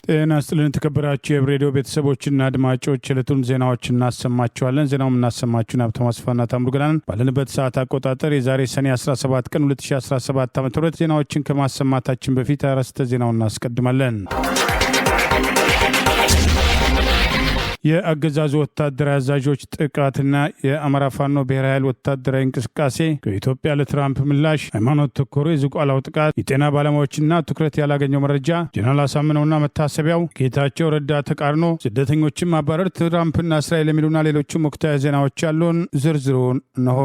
ጤና ይስጥልን ተከበራችሁ የሬዲዮ ቤተሰቦችና አድማጮች የዕለቱን ዜናዎች እናሰማችኋለን። ዜናውን እናሰማችሁን ሀብታሙ አስፋና ታምሩ ገናን ባለንበት ሰዓት አቆጣጠር የዛሬ ሰኔ 17 ቀን 2017 ዓ.ም ዜናዎችን ከማሰማታችን በፊት አርዕስተ ዜናውን እናስቀድማለን። የአገዛዙ ወታደራዊ አዛዦች ጥቃትና የአማራ ፋኖ ብሔራዊ ኃይል ወታደራዊ እንቅስቃሴ ከኢትዮጵያ ለትራምፕ ምላሽ፣ ሃይማኖት ተኮር የዝቋላው ጥቃት፣ የጤና ባለሙያዎችና ትኩረት ያላገኘው መረጃ፣ ጀነራል አሳምነውና መታሰቢያው፣ ጌታቸው ረዳ ተቃርኖ፣ ስደተኞችን ማባረር፣ ትራምፕና እስራኤል የሚሉና ሌሎችም ወቅታዊ ዜናዎች ያሉን ዝርዝሩን ነው።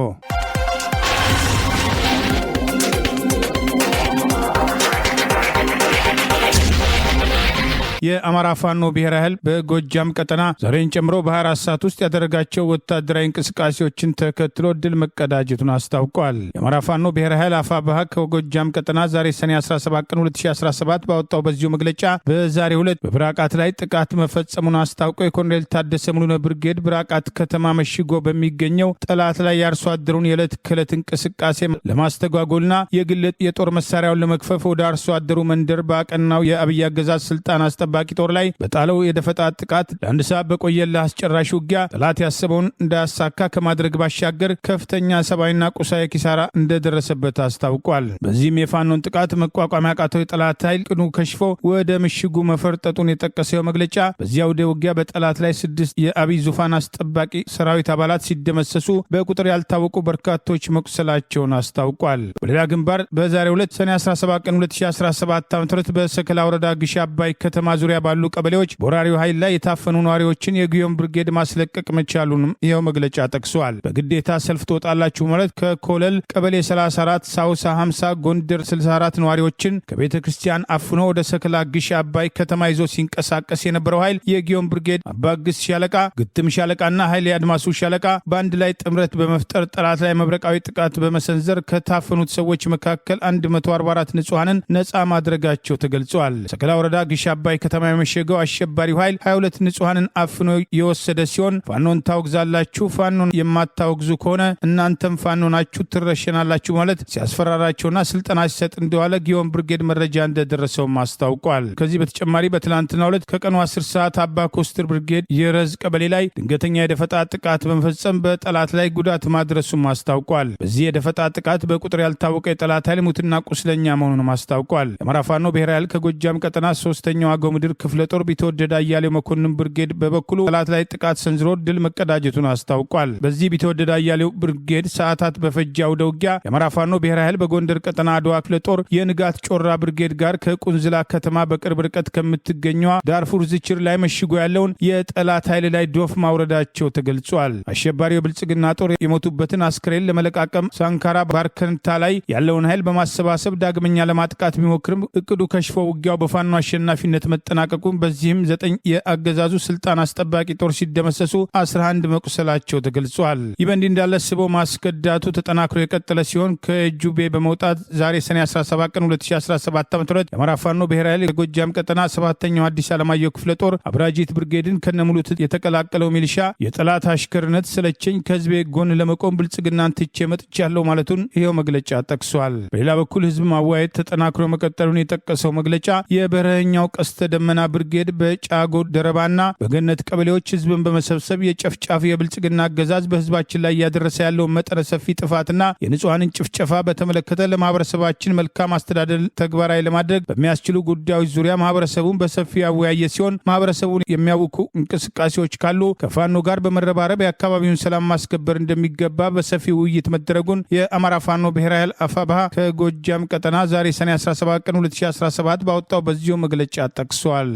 የአማራ ፋኖ ብሔራዊ ኃይል በጎጃም ቀጠና ዛሬን ጨምሮ በ24 ሰዓት ውስጥ ያደረጋቸው ወታደራዊ እንቅስቃሴዎችን ተከትሎ ድል መቀዳጀቱን አስታውቋል። የአማራ ፋኖ ብሔራዊ ኃይል አፋብኃ ከጎጃም ቀጠና ዛሬ ሰኔ 17 ቀን 2017 ባወጣው በዚሁ መግለጫ በዛሬው ዕለት በብራቃት ላይ ጥቃት መፈጸሙን አስታውቆ የኮሎኔል ታደሰ ሙሉነ ብርጌድ ብራቃት ከተማ መሽጎ በሚገኘው ጠላት ላይ የአርሶ አደሩን የዕለት ከዕለት እንቅስቃሴ ለማስተጓጎልና የግል የጦር መሳሪያውን ለመክፈፍ ወደ አርሶ አደሩ መንደር ባቀናው የአብይ አገዛዝ ስልጣን አስጠባቂ ጦር ላይ በጣለው የደፈጣ ጥቃት ለአንድ ሰዓት በቆየለ አስጨራሽ ውጊያ ጠላት ያሰበውን እንዳያሳካ ከማድረግ ባሻገር ከፍተኛ ሰብአዊና ቁሳዊ ኪሳራ እንደደረሰበት አስታውቋል። በዚህም የፋኖን ጥቃት መቋቋም ያቃተው የጠላት ኃይል ቅኑ ከሽፎ ወደ ምሽጉ መፈርጠጡን የጠቀሰው መግለጫ በዚያ ወደ ውጊያ በጠላት ላይ 6 የአብይ ዙፋን አስጠባቂ ሰራዊት አባላት ሲደመሰሱ በቁጥር ያልታወቁ በርካቶች መቁሰላቸውን አስታውቋል። በሌላ ግንባር በዛሬው ዕለት ሰኔ 17 ቀን 2017 ዓ.ም በሰከላ ወረዳ ግሽ አባይ ከተማ ዙሪያ ባሉ ቀበሌዎች በወራሪው ኃይል ላይ የታፈኑ ነዋሪዎችን የግዮን ብርጌድ ማስለቀቅ መቻሉንም ይኸው መግለጫ ጠቅሷል። በግዴታ ሰልፍ ትወጣላችሁ ማለት ከኮለል ቀበሌ 34 ሳውሳ 50 ጎንደር 64 ነዋሪዎችን ከቤተ ክርስቲያን አፍኖ ወደ ሰከላ ግሽ አባይ ከተማ ይዞ ሲንቀሳቀስ የነበረው ኃይል የግዮን ብርጌድ አባግስ ሻለቃ፣ ግትም ሻለቃና ኃይል አድማሱ ሻለቃ በአንድ ላይ ጥምረት በመፍጠር ጠላት ላይ መብረቃዊ ጥቃት በመሰንዘር ከታፈኑት ሰዎች መካከል 144 ንጹሐንን ነጻ ማድረጋቸው ተገልጿል። ሰከላ ወረዳ ግሽ አባይ ከተማ የመሸገው አሸባሪው ኃይል 22 ንጹሐንን አፍኖ የወሰደ ሲሆን ፋኖን ታወግዛላችሁ፣ ፋኖን የማታወግዙ ከሆነ እናንተም ፋኖ ናችሁ ትረሸናላችሁ ማለት ሲያስፈራራቸውና ስልጠና ሲሰጥ እንደዋለ ጊዮን ብርጌድ መረጃ እንደደረሰውም አስታውቋል። ከዚህ በተጨማሪ በትላንትናው ዕለት ከቀኑ 10 ሰዓት አባ ኮስትር ብርጌድ የረዝ ቀበሌ ላይ ድንገተኛ የደፈጣ ጥቃት በመፈጸም በጠላት ላይ ጉዳት ማድረሱም አስታውቋል። በዚህ የደፈጣ ጥቃት በቁጥር ያልታወቀ የጠላት ኃይል ሙትና ቁስለኛ መሆኑንም አስታውቋል። የአማራ ፋኖ ብሔራዊ ኃይል ከጎጃም ቀጠና 3ኛው አገው ምድር ክፍለ ጦር ቢተወደድ አያሌው መኮንን ብርጌድ በበኩሉ ጠላት ላይ ጥቃት ሰንዝሮ ድል መቀዳጀቱን አስታውቋል። በዚህ ቢተወደድ አያሌው ብርጌድ ሰዓታት በፈጀ አውደ ውጊያ የአማራ ፋኖ ብሔራዊ ኃይል በጎንደር ቀጠና አድዋ ክፍለ ጦር የንጋት ጮራ ብርጌድ ጋር ከቁንዝላ ከተማ በቅርብ ርቀት ከምትገኘዋ ዳርፉር ዝችር ላይ መሽጎ ያለውን የጠላት ኃይል ላይ ዶፍ ማውረዳቸው ተገልጿል። አሸባሪው የብልጽግና ጦር የሞቱበትን አስክሬን ለመለቃቀም ሳንካራ ባርከንታ ላይ ያለውን ኃይል በማሰባሰብ ዳግመኛ ለማጥቃት ቢሞክርም እቅዱ ከሽፎ ውጊያው በፋኖ አሸናፊነት መጠናቀቁን በዚህም 9 የአገዛዙ ስልጣን አስጠባቂ ጦር ሲደመሰሱ 11 መቁሰላቸው ተገልጿል። ይህ በእንዲህ እንዳለ ስቦ ማስከዳቱ ተጠናክሮ የቀጠለ ሲሆን ከጁቤ በመውጣት ዛሬ ሰኔ 17 ቀን 2017 ዓ.ም የአማራ ፋኖ ብሔራዊ ኃይል የጎጃም ቀጠና 7ኛው አዲስ ዓለማየሁ ክፍለ ጦር አብራጂት ብርጌድን ከነሙሉ የተቀላቀለው ሚሊሻ የጠላት አሽከርነት ሰለቸኝ ከህዝቤ ጎን ለመቆም ብልጽግናን ትቼ መጥቻለሁ ማለቱን ይኸው መግለጫ ጠቅሷል። በሌላ በኩል ህዝብ ማዋየት ተጠናክሮ መቀጠሉን የጠቀሰው መግለጫ የበረኛው ቀስተ ደመና ብርጌድ በጫጎ ደረባና በገነት ቀበሌዎች ህዝብን በመሰብሰብ የጨፍጫፊ የብልጽግና አገዛዝ በህዝባችን ላይ እያደረሰ ያለው መጠነ ሰፊ ጥፋትና የንጹሐንን ጭፍጨፋ በተመለከተ ለማህበረሰባችን መልካም አስተዳደር ተግባራዊ ለማድረግ በሚያስችሉ ጉዳዮች ዙሪያ ማህበረሰቡን በሰፊው ያወያየ ሲሆን ማህበረሰቡን የሚያውኩ እንቅስቃሴዎች ካሉ ከፋኖ ጋር በመረባረብ የአካባቢውን ሰላም ማስከበር እንደሚገባ በሰፊው ውይይት መደረጉን የአማራ ፋኖ ብሔራዊ ኃይል አፋብኃ ከጎጃም ቀጠና ዛሬ ሰኔ 17 ቀን 2017 ባወጣው በዚሁ መግለጫ ጠቅሷል።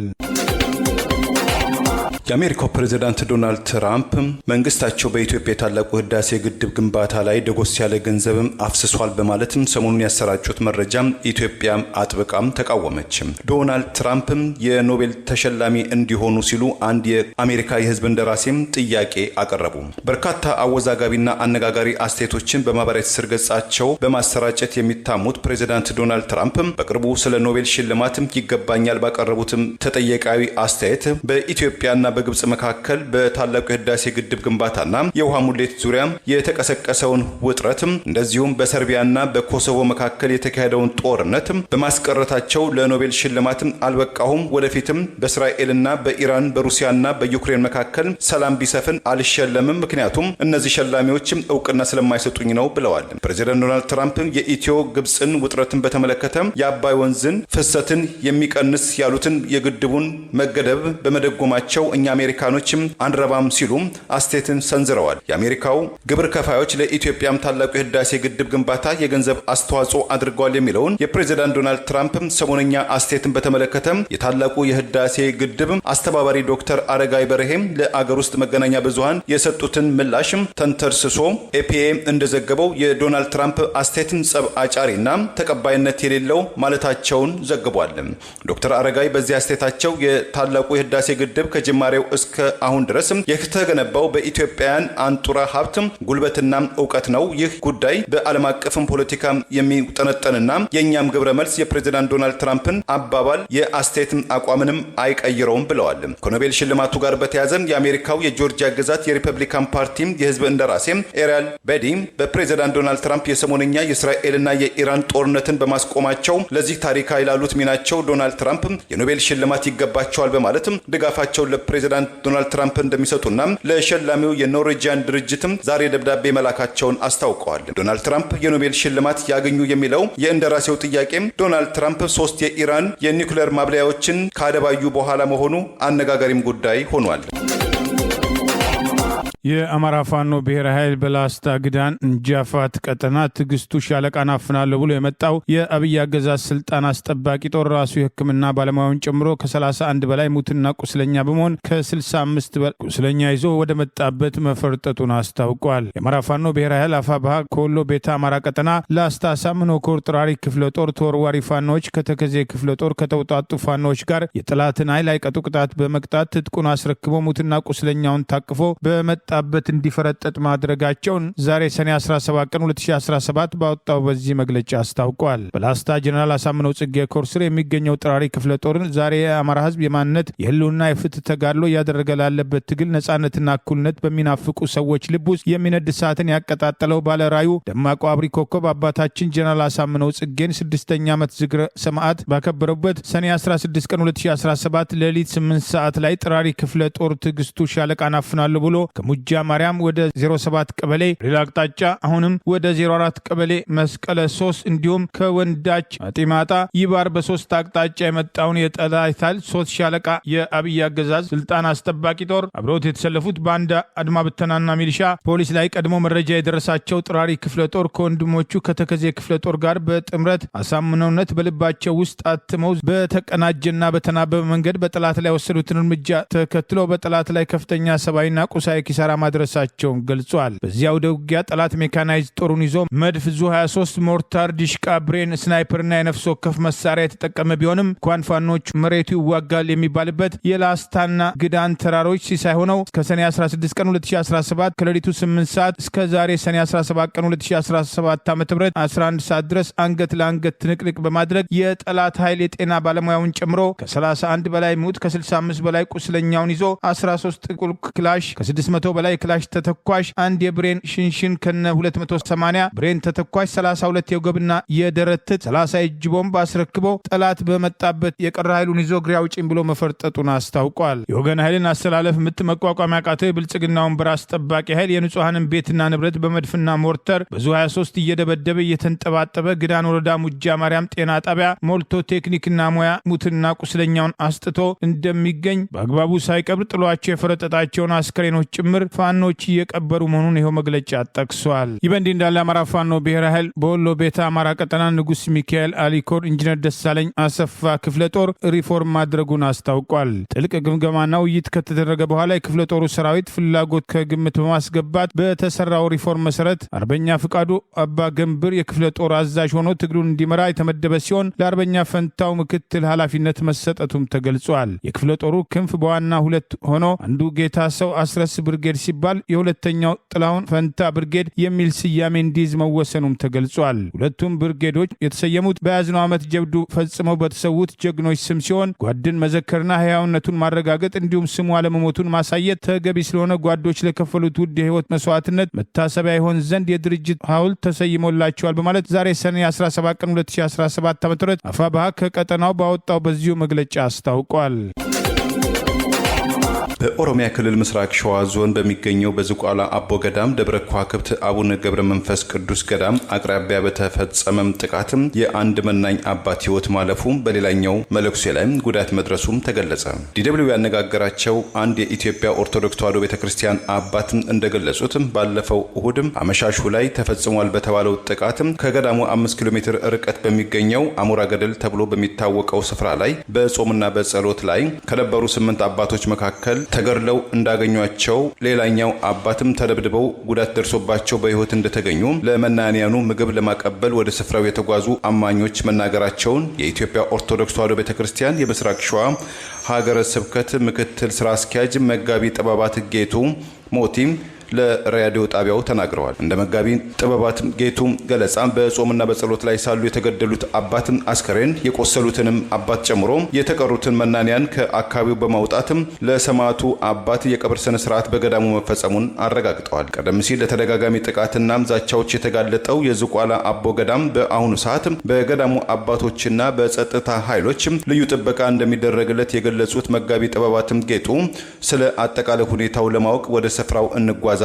የአሜሪካው ፕሬዝዳንት ዶናልድ ትራምፕ መንግስታቸው በኢትዮጵያ የታላቁ ህዳሴ ግድብ ግንባታ ላይ ደጎስ ያለ ገንዘብም አፍስሷል በማለትም ሰሞኑን ያሰራጩት መረጃ ኢትዮጵያ አጥብቃም ተቃወመች። ዶናልድ ትራምፕም የኖቤል ተሸላሚ እንዲሆኑ ሲሉ አንድ የአሜሪካ የህዝብ እንደራሴም ጥያቄ አቀረቡ። በርካታ አወዛጋቢና አነጋጋሪ አስተያየቶችን በማህበራዊ ትስስር ገጻቸው በማሰራጨት የሚታሙት ፕሬዝዳንት ዶናልድ ትራምፕ በቅርቡ ስለ ኖቤል ሽልማትም ይገባኛል ባቀረቡትም ተጠየቃዊ አስተያየት በኢትዮጵያና በግብጽ መካከል በታላቁ የህዳሴ ግድብ ግንባታና የውሃ ሙሌት ዙሪያ የተቀሰቀሰውን ውጥረት እንደዚሁም በሰርቢያና በኮሶቮ መካከል የተካሄደውን ጦርነት በማስቀረታቸው ለኖቤል ሽልማት አልበቃሁም፣ ወደፊትም በእስራኤልና በኢራን በሩሲያና በዩክሬን መካከል ሰላም ቢሰፍን አልሸለምም፣ ምክንያቱም እነዚህ ሸላሚዎች እውቅና ስለማይሰጡኝ ነው ብለዋል። ፕሬዚዳንት ዶናልድ ትራምፕ የኢትዮ ግብጽን ውጥረትን በተመለከተ የአባይ ወንዝን ፍሰትን የሚቀንስ ያሉትን የግድቡን መገደብ በመደጎማቸው እኛ አሜሪካኖችም አንረባም ሲሉ አስተያየትን ሰንዝረዋል። የአሜሪካው ግብር ከፋዮች ለኢትዮጵያም ታላቁ የህዳሴ ግድብ ግንባታ የገንዘብ አስተዋጽኦ አድርገዋል የሚለውን የፕሬዚዳንት ዶናልድ ትራምፕ ሰሞነኛ አስተያየትን በተመለከተ የታላቁ የህዳሴ ግድብ አስተባባሪ ዶክተር አረጋይ በርሄም ለአገር ውስጥ መገናኛ ብዙሃን የሰጡትን ምላሽ ተንተርስሶ ኤፒኤ እንደዘገበው የዶናልድ ትራምፕ አስተያየትን ጸብ አጫሪና ተቀባይነት የሌለው ማለታቸውን ዘግቧል። ዶክተር አረጋይ በዚህ አስተያየታቸው የታላቁ የህዳሴ ግድብ ከጅማሬው እስከ አሁን ድረስ የተገነባው በኢትዮጵያውያን አንጡራ ሀብት ጉልበትና እውቀት ነው። ይህ ጉዳይ በዓለም አቀፍም ፖለቲካ የሚጠነጠንና የእኛም ግብረ መልስ የፕሬዚዳንት ዶናልድ ትራምፕን አባባል የአስተያየት አቋምንም አይቀይረውም ብለዋል። ከኖቤል ሽልማቱ ጋር በተያያዘ የአሜሪካው የጆርጂያ ግዛት የሪፐብሊካን ፓርቲ የህዝብ እንደራሴ ኤሪያል ቤዲ በፕሬዚዳንት ዶናልድ ትራምፕ የሰሞነኛ የእስራኤልና የኢራን ጦርነትን በማስቆማቸው ለዚህ ታሪካዊ ላሉት ሚናቸው ዶናልድ ትራምፕ የኖቤል ሽልማት ይገባቸዋል በማለት ድጋፋቸውን ለፕሬዚዳንት ዶናልድ ትራምፕ እንደሚሰጡና ለሸላሚው የኖርዌጂያን ድርጅትም ዛሬ ደብዳቤ መላካቸውን አስታውቀዋል። ዶናልድ ትራምፕ የኖቤል ሽልማት ያገኙ የሚለው የእንደራሴው ጥያቄ ዶናልድ ትራምፕ 3 የኢራን የኒውክሌር ማብለያዎችን ካደባዩ በኋላ መሆኑ አነጋጋሪም ጉዳይ ሆኗል። የአማራ ፋኖ ብሔራዊ ኃይል በላስታ ግዳን እንጃፋት ቀጠና ትግስቱ ሻለቃን አፍናለሁ ብሎ የመጣው የአብይ አገዛዝ ስልጣን አስጠባቂ ጦር ራሱ የሕክምና ባለሙያውን ጨምሮ ከ31 በላይ ሙትና ቁስለኛ በመሆን ከ65 በላይ ቁስለኛ ይዞ ወደ መጣበት መፈርጠጡን አስታውቋል። የአማራ ፋኖ ብሔራዊ ኃይል አፋብኃ ከወሎ ቤተ አማራ ቀጠና ላስታ ሳምኖ ኮር ጥራሪ ክፍለ ጦር ተወርዋሪ ፋኖዎች ከተከዜ ክፍለ ጦር ከተውጣጡ ፋኖዎች ጋር የጠላትን ኃይል አይቀጡ ቅጣት በመቅጣት ትጥቁን አስረክቦ ሙትና ቁስለኛውን ታቅፎ በመጣ በት እንዲፈረጠጥ ማድረጋቸውን ዛሬ ሰኔ 17 ቀን 2017 ባወጣው በዚህ መግለጫ አስታውቋል። በላስታ ጀነራል አሳምነው ጽጌ ኮር ስር የሚገኘው ጥራሪ ክፍለ ጦርን ዛሬ የአማራ ህዝብ የማንነት የህልውና የፍትህ ተጋድሎ እያደረገ ላለበት ትግል ነጻነትና እኩልነት በሚናፍቁ ሰዎች ልብ ውስጥ የሚነድ እሳትን ያቀጣጠለው ባለራዩ ደማቁ አብሪ ኮከብ አባታችን ጀነራል አሳምነው ጽጌን 6ኛ ዓመት ዝክረ ሰማዕት ባከበረበት ሰኔ 16 ቀን 2017 ሌሊት 8 ሰዓት ላይ ጥራሪ ክፍለ ጦር ትግስቱ ሻለቃን አፍናለሁ ብሎ ሙጃ ማርያም ወደ 07 ቀበሌ ሌላ አቅጣጫ አሁንም ወደ 04 ቀበሌ መስቀለ 3 እንዲሁም ከወንዳች አጢማጣ ይባር በ3 አቅጣጫ የመጣውን የጠላት ኃይል 3 ሻለቃ የአብይ አገዛዝ ስልጣን አስጠባቂ ጦር አብሮት የተሰለፉት ባንዳ አድማ ብተናና ሚሊሻ ፖሊስ ላይ ቀድሞ መረጃ የደረሳቸው ጥራሪ ክፍለ ጦር ከወንድሞቹ ከተከዜ ክፍለ ጦር ጋር በጥምረት አሳምነውነት በልባቸው ውስጥ አትመው በተቀናጀና በተናበበ መንገድ በጠላት ላይ ወሰዱትን እርምጃ ተከትሎ በጠላት ላይ ከፍተኛ ሰብአዊና ቁሳዊ ኪሳራ ማድረሳቸውን ገልጿል። በዚያው ውጊያ ጠላት ሜካናይዝ ጦሩን ይዞ መድፍ ዙ 23 ሞርታር፣ ዲሽቃ፣ ብሬን፣ ስናይፐርና የነፍስ ወከፍ መሳሪያ የተጠቀመ ቢሆንም እንኳን ፋኖች መሬቱ ይዋጋል የሚባልበት የላስታና ግዳን ተራሮች ሲሳይ ሆነው ከሰኔ 16 ቀን 2017 ከሌሊቱ 8 ሰዓት እስከ ዛሬ ሰኔ 17 ቀን 2017 ዓ.ም 11 ሰዓት ድረስ አንገት ለአንገት ትንቅንቅ በማድረግ የጠላት ኃይል የጤና ባለሙያውን ጨምሮ ከ31 በላይ ሙት ከ65 በላይ ቁስለኛውን ይዞ 13 ጥቁር ክላሽ ከ600 በላይ ክላሽ ተተኳሽ፣ አንድ የብሬን ሽንሽን ከነ 280 ብሬን ተተኳሽ፣ 32 የወገብና የደረት 30 እጅ ቦምብ አስረክቦ ጠላት በመጣበት የቀረ ኃይሉን ይዞ ግራ አውጪኝ ብሎ መፈርጠጡን አስታውቋል። የወገን ኃይልን አሰላለፍ ምት መቋቋም ያቃተው የብልጽግናውን በራስ ጠባቂ ኃይል የንጹሐንን ቤትና ንብረት በመድፍና ሞርተር በዙ 23 እየደበደበ እየተንጠባጠበ ግዳን ወረዳ ሙጃ ማርያም ጤና ጣቢያ ሞልቶ ቴክኒክና ሙያ ሙትና ቁስለኛውን አስጥቶ እንደሚገኝ በአግባቡ ሳይቀብር ጥሏቸው የፈረጠጣቸውን አስከሬኖች ጭምር ፋኖች እየቀበሩ መሆኑን ይኸው መግለጫ ጠቅሷል። ይህ በእንዲህ እንዳለ አማራ ፋኖ ብሔራዊ ኃይል በወሎ ቤተ አማራ ቀጠና ንጉስ ሚካኤል አሊኮር ኢንጂነር ደሳለኝ አሰፋ ክፍለ ጦር ሪፎርም ማድረጉን አስታውቋል። ጥልቅ ግምገማና ውይይት ከተደረገ በኋላ የክፍለ ጦሩ ሰራዊት ፍላጎት ከግምት በማስገባት በተሰራው ሪፎርም መሰረት አርበኛ ፍቃዱ አባ ገንብር የክፍለ ጦር አዛዥ ሆኖ ትግሉን እንዲመራ የተመደበ ሲሆን ለአርበኛ ፈንታው ምክትል ኃላፊነት መሰጠቱም ተገልጿል። የክፍለ ጦሩ ክንፍ በዋና ሁለት ሆኖ አንዱ ጌታ ሰው አስረስ ብርጌድ ብርጌድ ሲባል የሁለተኛው ጥላሁን ፈንታ ብርጌድ የሚል ስያሜ እንዲይዝ መወሰኑም ተገልጿል። ሁለቱም ብርጌዶች የተሰየሙት በያዝነው ዓመት ጀብዱ ፈጽመው በተሰዉት ጀግኖች ስም ሲሆን ጓድን መዘከርና ሕያውነቱን ማረጋገጥ እንዲሁም ስሙ አለመሞቱን ማሳየት ተገቢ ስለሆነ ጓዶች ለከፈሉት ውድ የህይወት መስዋዕትነት መታሰቢያ ይሆን ዘንድ የድርጅት ሐውልት ተሰይሞላቸዋል በማለት ዛሬ ሰኔ 17 ቀን 2017 ዓ.ም አፋብኃ ከቀጠናው ባወጣው በዚሁ መግለጫ አስታውቋል። በኦሮሚያ ክልል ምስራቅ ሸዋ ዞን በሚገኘው በዝቋላ አቦ ገዳም ደብረ ከዋክብት አቡነ ገብረ መንፈስ ቅዱስ ገዳም አቅራቢያ በተፈጸመም ጥቃትም የአንድ መናኝ አባት ህይወት ማለፉ በሌላኛው መለኩሴ ላይም ጉዳት መድረሱም ተገለጸ። ዲደብሊው ያነጋገራቸው አንድ የኢትዮጵያ ኦርቶዶክስ ተዋሕዶ ቤተክርስቲያን አባት እንደገለጹት ባለፈው እሁድም አመሻሹ ላይ ተፈጽሟል በተባለው ጥቃትም ከገዳሙ 5 ኪሎ ሜትር ርቀት በሚገኘው አሞራ ገደል ተብሎ በሚታወቀው ስፍራ ላይ በጾምና በጸሎት ላይ ከነበሩ 8 አባቶች መካከል ተገድለው እንዳገኟቸው ሌላኛው አባትም ተደብድበው ጉዳት ደርሶባቸው በህይወት እንደተገኙ ለመናንያኑ ምግብ ለማቀበል ወደ ስፍራው የተጓዙ አማኞች መናገራቸውን የኢትዮጵያ ኦርቶዶክስ ተዋሕዶ ቤተክርስቲያን የምስራቅ ሸዋ ሀገረ ስብከት ምክትል ስራ አስኪያጅ መጋቢ ጥበባት ጌቱ ሞቲም ለራዲዮ ጣቢያው ተናግረዋል። እንደ መጋቢ ጥበባት ጌቱ ገለጻ በጾምና በጸሎት ላይ ሳሉ የተገደሉት አባትን አስከሬን የቆሰሉትንም አባት ጨምሮ የተቀሩትን መናንያን ከአካባቢው በማውጣትም ለሰማዕቱ አባት የቀብር ስነ ስርዓት በገዳሙ መፈጸሙን አረጋግጠዋል። ቀደም ሲል ለተደጋጋሚ ጥቃትና ዛቻዎች የተጋለጠው የዝቋላ አቦ ገዳም በአሁኑ ሰዓት በገዳሙ አባቶችና በጸጥታ ኃይሎች ልዩ ጥበቃ እንደሚደረግለት የገለጹት መጋቢ ጥበባትም ጌቱ ስለ አጠቃላይ ሁኔታው ለማወቅ ወደ ስፍራው እንጓዛለንም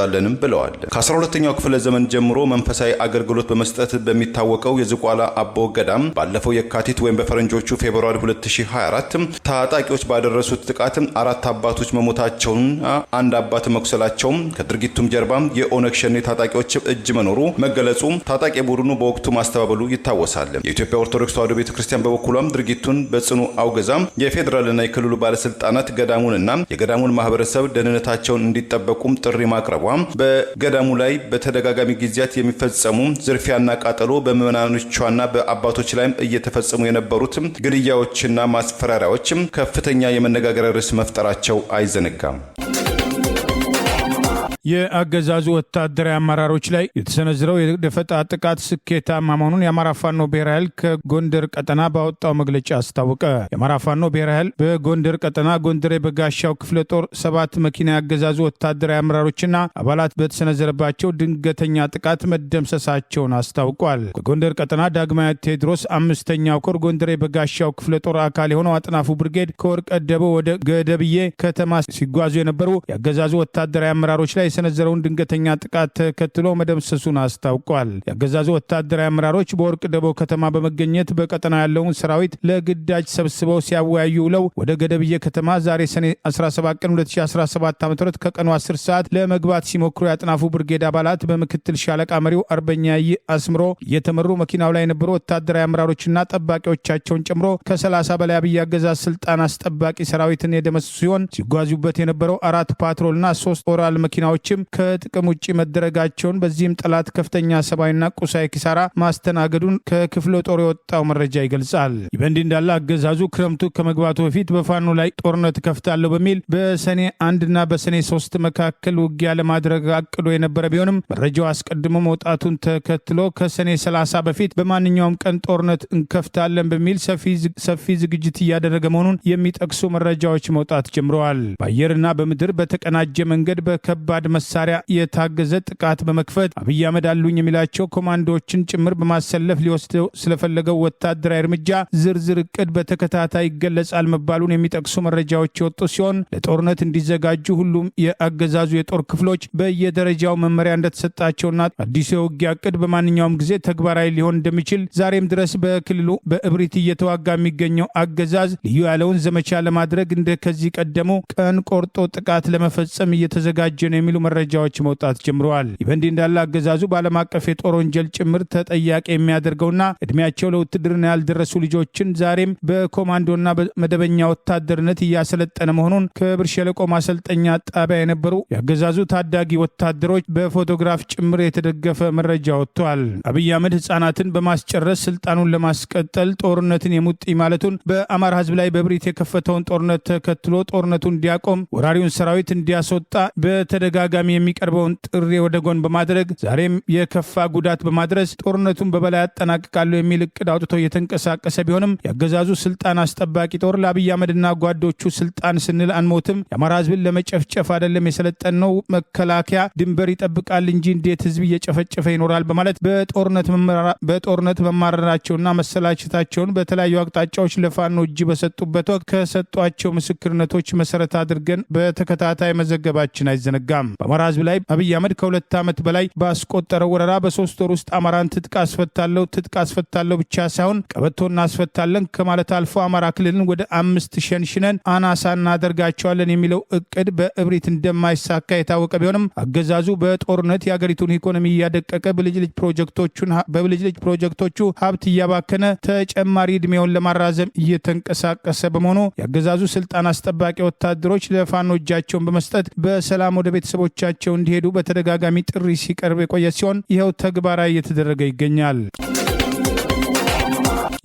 ብለዋል። ከ12ኛው ክፍለ ዘመን ጀምሮ መንፈሳዊ አገልግሎት በመስጠት በሚታወቀው የዝቋላ አቦ ገዳም ባለፈው የካቲት ወይም በፈረንጆቹ ፌብሩዋሪ 2024 ታጣቂዎች ባደረሱት ጥቃት 4 አባቶች መሞታቸውንና አንድ አባት መቁሰላቸውም ከድርጊቱም ጀርባ የኦነግ ሸኔ ታጣቂዎች እጅ መኖሩ መገለጹ ታጣቂ ቡድኑ በወቅቱ ማስተባበሉ ይታወሳል። የኢትዮጵያ ኦርቶዶክስ ተዋሕዶ ቤተክርስቲያን በበኩሏም ድርጊቱን በጽኑ አውግዛም የፌዴራልና የክልሉ ባለስልጣናት ገዳሙንና የገዳሙን ማህበረሰብ ደህንነታቸውን እንዲጠበቁም ጥሪ ማቅረቡ በገዳሙ ላይ በተደጋጋሚ ጊዜያት የሚፈጸሙ ዝርፊያና ቃጠሎ በምዕመናኖቿና በአባቶች ላይም እየተፈጸሙ የነበሩት ግድያዎችና ማስፈራሪያዎችም ከፍተኛ የመነጋገሪያ ርዕስ መፍጠራቸው አይዘነጋም። የአገዛዙ ወታደራዊ አመራሮች ላይ የተሰነዘረው የደፈጣ ጥቃት ስኬታማ መሆኑን የአማራ ፋኖ ብሔራዊ ኃይል ከጎንደር ቀጠና ባወጣው መግለጫ አስታወቀ። የአማራ ፋኖ ብሔራዊ ኃይል በጎንደር ቀጠና ጎንደር በጋሻው ክፍለ ጦር 7 መኪና ያገዛዙ ወታደራዊ አመራሮችና አባላት በተሰነዘረባቸው ድንገተኛ ጥቃት መደምሰሳቸውን አስታውቋል። ከጎንደር ቀጠና ዳግማዊ ቴዎድሮስ 5ኛው ኮር ጎንደር በጋሻው ክፍለ ጦር አካል የሆነው አጥናፉ ብርጌድ ከወርቅ ቀደበ ወደ ገደብዬ ከተማ ሲጓዙ የነበሩ የአገዛዙ ወታደራዊ አመራሮች ላይ የሰነዘረውን ድንገተኛ ጥቃት ተከትሎ መደምሰሱን አስታውቋል። የአገዛዙ ወታደራዊ አመራሮች በወርቅ ደቦ ከተማ በመገኘት በቀጠና ያለውን ሰራዊት ለግዳጅ ሰብስበው ሲያወያዩ ውለው ወደ ገደብዬ ከተማ ዛሬ ሰኔ 17 ቀን 2017 ዓ.ም ከቀኑ 10 ሰዓት ለመግባት ሲሞክሩ የአጥናፉ ብርጌድ አባላት በምክትል ሻለቃ መሪው አርበኛ አስምሮ እየተመሩ መኪናው ላይ የነበሩ ወታደራዊ አመራሮችና ጠባቂዎቻቸውን ጨምሮ ከ30 በላይ አብይ አገዛዝ ስልጣን አስጠባቂ ሰራዊትን የደመሰሱ ሲሆን ሲጓዙበት የነበረው 4 ፓትሮልና 3 ኦራል መኪናዎች ከጥቅም ውጭ መደረጋቸውን በዚህም ጠላት ከፍተኛ ሰብአዊና ቁሳዊ ኪሳራ ማስተናገዱን ከክፍለ ጦር የወጣው መረጃ ይገልጻል። ይህ በእንዲህ እንዳለ አገዛዙ ክረምቱ ከመግባቱ በፊት በፋኖ ላይ ጦርነት ከፍታለሁ በሚል በሰኔ 1 እና በሰኔ 3 መካከል ውጊያ ለማድረግ አቅዶ የነበረ ቢሆንም መረጃው አስቀድሞ መውጣቱን ተከትሎ ከሰኔ 30 በፊት በማንኛውም ቀን ጦርነት እንከፍታለን በሚል ሰፊ ዝግጅት እያደረገ መሆኑን የሚጠቅሱ መረጃዎች መውጣት ጀምረዋል። በአየርና በምድር በተቀናጀ መንገድ በከባድ መሳሪያ የታገዘ ጥቃት በመክፈት አብይ አህመድ አሉኝ የሚላቸው ኮማንዶዎችን ጭምር በማሰለፍ ሊወስደው ስለፈለገው ወታደራዊ እርምጃ ዝርዝር እቅድ በተከታታይ ይገለጻል መባሉን የሚጠቅሱ መረጃዎች የወጡ ሲሆን ለጦርነት እንዲዘጋጁ ሁሉም የአገዛዙ የጦር ክፍሎች በየደረጃው መመሪያ እንደተሰጣቸውና አዲሱ የውጊያ እቅድ በማንኛውም ጊዜ ተግባራዊ ሊሆን እንደሚችል ዛሬም ድረስ በክልሉ በእብሪት እየተዋጋ የሚገኘው አገዛዝ ልዩ ያለውን ዘመቻ ለማድረግ እንደ ከዚህ ቀደሙ ቀን ቆርጦ ጥቃት ለመፈጸም እየተዘጋጀ ነው የሚሉ መረጃዎች መውጣት ጀምረዋል። ይህ በእንዲህ እንዳለ አገዛዙ በዓለም አቀፍ የጦር ወንጀል ጭምር ተጠያቂ የሚያደርገውና እድሜያቸው ለውትድርና ያልደረሱ ልጆችን ዛሬም በኮማንዶና በመደበኛ ወታደርነት እያሰለጠነ መሆኑን ከብር ሸለቆ ማሰልጠኛ ጣቢያ የነበሩ የአገዛዙ ታዳጊ ወታደሮች በፎቶግራፍ ጭምር የተደገፈ መረጃ ወጥቷል። አብይ አህመድ ህጻናትን በማስጨረስ ስልጣኑን ለማስቀጠል ጦርነትን የሙጥኝ ማለቱን በአማራ ህዝብ ላይ በብሪት የከፈተውን ጦርነት ተከትሎ ጦርነቱን እንዲያቆም ወራሪውን ሰራዊት እንዲያስወጣ በተደጋ በተደጋጋሚ የሚቀርበውን ጥሪ ወደ ጎን በማድረግ ዛሬም የከፋ ጉዳት በማድረስ ጦርነቱን በበላይ ያጠናቅቃለሁ የሚል እቅድ አውጥቶ እየተንቀሳቀሰ ቢሆንም ያገዛዙ ስልጣን አስጠባቂ ጦር ለአብይ አህመድና ጓዶቹ ስልጣን ስንል አንሞትም፣ የአማራ ህዝብን ለመጨፍጨፍ አይደለም የሰለጠነው መከላከያ ድንበር ይጠብቃል እንጂ እንዴት ህዝብ እየጨፈጨፈ ይኖራል በማለት በጦርነት መማረራቸውና መሰላቸታቸውን በተለያዩ አቅጣጫዎች ለፋኖ እጅ በሰጡበት ወቅት ከሰጧቸው ምስክርነቶች መሰረት አድርገን በተከታታይ መዘገባችን አይዘነጋም። በአማራ ህዝብ ላይ አብይ አህመድ ከ2 ዓመት በላይ ባስቆጠረው ወረራ በ3 ወር ውስጥ አማራን ትጥቅ አስፈታለሁ ብቻ ሳይሆን ቀበቶ እናስፈታለን ከማለት አልፎ አማራ ክልልን ወደ 5 ሸንሽነን አናሳ እናደርጋቸዋለን የሚለው እቅድ በእብሪት እንደማይሳካ የታወቀ ቢሆንም አገዛዙ በጦርነት የአገሪቱን ኢኮኖሚ እያደቀቀ በብልጭልጭ ፕሮጀክቶቹ ሀብት እያባከነ ተጨማሪ ዕድሜውን ለማራዘም እየተንቀሳቀሰ በመሆኑ የአገዛዙ ስልጣን አስጠባቂ ወታደሮች ለፋኖ እጃቸውን በመስጠት በሰላም ወደ ቤተሰቦቻቸው እንዲሄዱ በተደጋጋሚ ጥሪ ሲቀርብ የቆየ ሲሆን ይኸው ተግባራዊ እየተደረገ ይገኛል።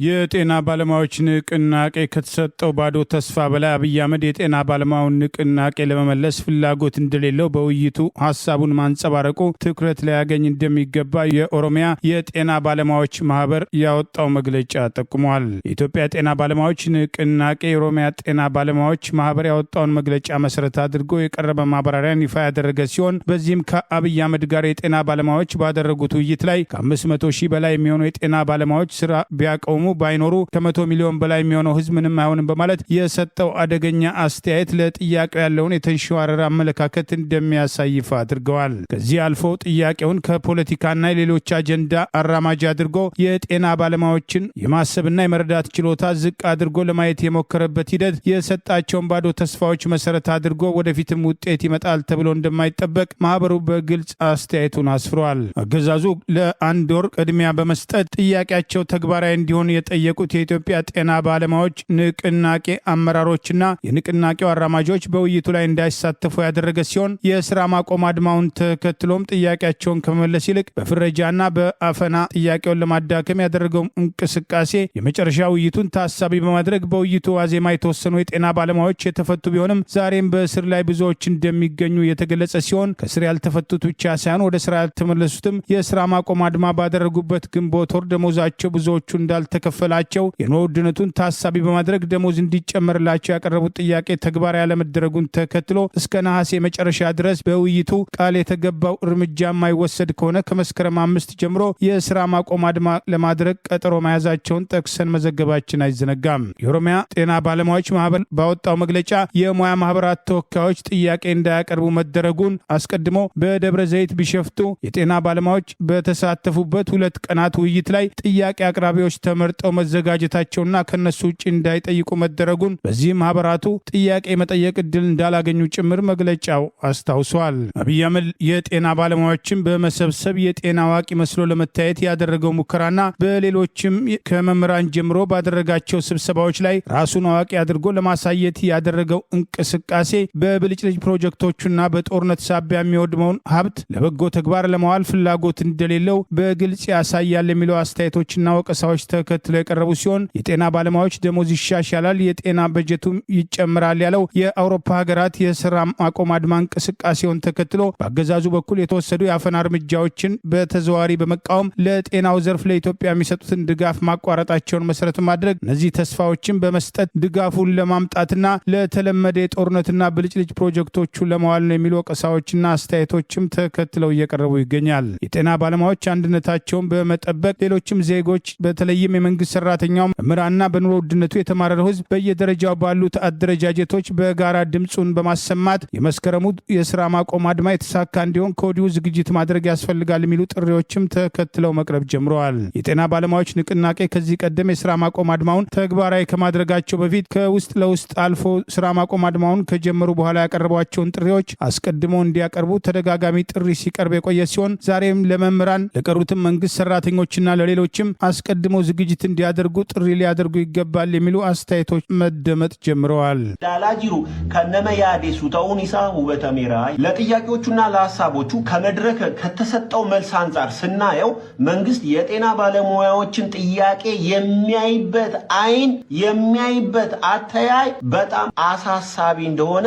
የጤና ባለሙያዎች ንቅናቄ ከተሰጠው ባዶ ተስፋ በላይ አብይ አህመድ የጤና ባለሙያውን ንቅናቄ ለመመለስ ፍላጎት እንደሌለው በውይይቱ ሀሳቡን ማንጸባረቁ ትኩረት ሊያገኝ እንደሚገባ የኦሮሚያ የጤና ባለሙያዎች ማህበር ያወጣው መግለጫ ጠቁሟል። የኢትዮጵያ ጤና ባለሙያዎች ንቅናቄ የኦሮሚያ ጤና ባለሙያዎች ማህበር ያወጣውን መግለጫ መሰረት አድርጎ የቀረበ ማብራሪያን ይፋ ያደረገ ሲሆን በዚህም ከአብይ አህመድ ጋር የጤና ባለሙያዎች ባደረጉት ውይይት ላይ ከ500 ሺህ በላይ የሚሆኑ የጤና ባለሙያዎች ስራ ቢያቆሙ ባይኖሩ ከ100 ሚሊዮን በላይ የሚሆነው ህዝብ ምንም አይሆንም በማለት የሰጠው አደገኛ አስተያየት ለጥያቄው ያለውን የተንሸዋረረ አመለካከት እንደሚያሳይ ይፋ አድርገዋል። ከዚህ አልፎ ጥያቄውን ከፖለቲካና የሌሎች አጀንዳ አራማጅ አድርጎ የጤና ባለሙያዎችን የማሰብና የመረዳት ችሎታ ዝቅ አድርጎ ለማየት የሞከረበት ሂደት የሰጣቸውን ባዶ ተስፋዎች መሰረት አድርጎ ወደፊትም ውጤት ይመጣል ተብሎ እንደማይጠበቅ ማህበሩ በግልጽ አስተያየቱን አስፍሯል። አገዛዙ ለ1 ወር ቅድሚያ በመስጠት ጥያቄያቸው ተግባራዊ እንዲሆን የጠየቁት የኢትዮጵያ ጤና ባለሙያዎች ንቅናቄ አመራሮችና የንቅናቄው አራማጆች በውይይቱ ላይ እንዳይሳተፉ ያደረገ ሲሆን የስራ ማቆም አድማውን ተከትሎም ጥያቄያቸውን ከመመለስ ይልቅ በፍረጃና በአፈና ጥያቄውን ለማዳከም ያደረገው እንቅስቃሴ የመጨረሻ ውይይቱን ታሳቢ በማድረግ በውይይቱ ዋዜማ የተወሰኑ የጤና ባለሙያዎች የተፈቱ ቢሆንም ዛሬም በእስር ላይ ብዙዎች እንደሚገኙ የተገለጸ ሲሆን ከስር ያልተፈቱት ብቻ ሳይሆን ወደ ስራ ያልተመለሱትም የስራ ማቆም አድማ ባደረጉበት ግንቦት ወር ደሞዛቸው ብዙዎቹ እንዳልተከፈላቸው የኑሮ ውድነቱን ታሳቢ በማድረግ ደሞዝ እንዲጨመርላቸው ያቀረቡት ጥያቄ ተግባራዊ ያለመደረጉን ተከትሎ እስከ ነሐሴ መጨረሻ ድረስ በውይይቱ ቃል የተገባው እርምጃ የማይወሰድ ከሆነ ከመስከረም 5 ጀምሮ የስራ ማቆም አድማ ለማድረግ ቀጠሮ መያዛቸውን ጠቅሰን መዘገባችን አይዘነጋም። የኦሮሚያ ጤና ባለሙያዎች ማህበር ባወጣው መግለጫ የሙያ ማህበራት ተወካዮች ጥያቄ እንዳያቀርቡ መደረጉን አስቀድሞ በደብረ ዘይት ቢሸፍቱ የጤና ባለሙያዎች በተሳተፉበት 2 ቀናት ውይይት ላይ ጥያቄ አቅራቢዎች ተመርጠው መዘጋጀታቸውና ከነሱ ውጭ እንዳይጠይቁ መደረጉን በዚህም ማህበራቱ ጥያቄ መጠየቅ እድል እንዳላገኙ ጭምር መግለጫው አስታውሷል። አብይ አህመድ የጤና ባለሙያዎችን በመሰብሰብ የጤና አዋቂ መስሎ ለመታየት ያደረገው ሙከራና በሌሎችም ከመምህራን ጀምሮ ባደረጋቸው ስብሰባዎች ላይ ራሱን አዋቂ አድርጎ ለማሳየት ያደረገው እንቅስቃሴ በብልጭልጭ ፕሮጀክቶቹና በጦርነት ሳቢያ የሚወድመውን ሀብት ለበጎ ተግባር ለማዋል ፍላጎት እንደሌለው በግልጽ ያሳያል የሚለው አስተያየቶችና ወቀሳዎች ተከትለው የቀረቡ ሲሆን የጤና ባለሙያዎች ደሞዝ ይሻሻላል፣ የጤና በጀቱም ይጨምራል ያለው የአውሮፓ ሀገራት የስራ ማቆም አድማ እንቅስቃሴውን ተከትሎ በአገዛዙ በኩል የተወሰዱ የአፈና እርምጃዎችን በተዘዋዋሪ በመቃወም ለጤናው ዘርፍ ለኢትዮጵያ የሚሰጡትን ድጋፍ ማቋረጣቸውን መሰረት ማድረግ እነዚህ ተስፋዎችን በመስጠት ድጋፉን ለማምጣትና ለተለመደ የጦርነትና ብልጭልጭ ፕሮጀክቶቹ ለመዋል ነው የሚሉ ወቀሳዎችና አስተያየቶችም ተከትለው እየቀረቡ ይገኛል። የጤና ባለሙያዎች አንድነታቸውን በመጠበቅ ሌሎችም ዜጎች በተለይም የመንግስት ሰራተኛው መምህራንና በኑሮ ውድነቱ የተማረረው ህዝብ በየደረጃው ባሉት አደረጃጀቶች በጋራ ድምፁን በማሰማት የመስከረሙ የስራ ማቆም አድማ የተሳካ እንዲሆን ከወዲሁ ዝግጅት ማድረግ ያስፈልጋል የሚሉ ጥሪዎችም ተከትለው መቅረብ ጀምረዋል። የጤና ባለሙያዎች ንቅናቄ ከዚህ ቀደም የስራ ማቆም አድማውን ተግባራዊ ከማድረጋቸው በፊት ከውስጥ ለውስጥ አልፎ ስራ ማቆም አድማውን ከጀመሩ በኋላ ያቀረቧቸውን ጥሪዎች አስቀድሞ እንዲያቀርቡ ተደጋጋሚ ጥሪ ሲቀርብ የቆየ ሲሆን ዛሬም ለመምህራን ለቀሩትም መንግስት ሰራተኞችና ለሌሎችም አስቀድሞ ዝግጅት እንዲያደርጉ ጥሪ ሊያደርጉ ይገባል የሚሉ አስተያየቶች መደመጥ ጀምረዋል። ዳላጂሩ ከነመያዴሱ ተውኒሳ ውበተሜራ ለጥያቄዎቹና ለሐሳቦቹ ከመድረክ ከተሰጠው መልስ አንጻር ስናየው መንግስት የጤና ባለሙያዎችን ጥያቄ የሚያይበት አይን የሚያይበት አተያይ በጣም አሳሳቢ እንደሆነ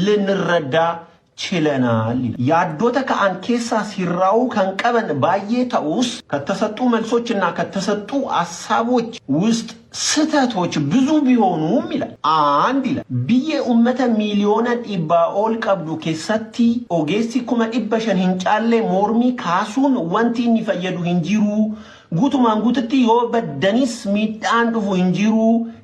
ልንረዳ ችለናል። ያዶተ ከአንኬሳ ሲራው ከንቀበን ባየተውስ ከተሰጡ መልሶችና ከተሰጡ ሐሳቦች ውስጥ ስተቶች ብዙ ቢሆኑም ይላል አንድ ይላል ብዬ ኡመተ ሚሊዮነ ዲባ ኦል ቀብዱ ኬሰቲ ኦጌሲ ኩመ ዲበሸን ሂንጫሌ ሞርሚ ካሱን ወንቲ ይፈየዱ ሂንጂሩ ጉቱማን ጉትቲ ዮ በደኒስ ሚዳን ዱፉ ሂንጂሩ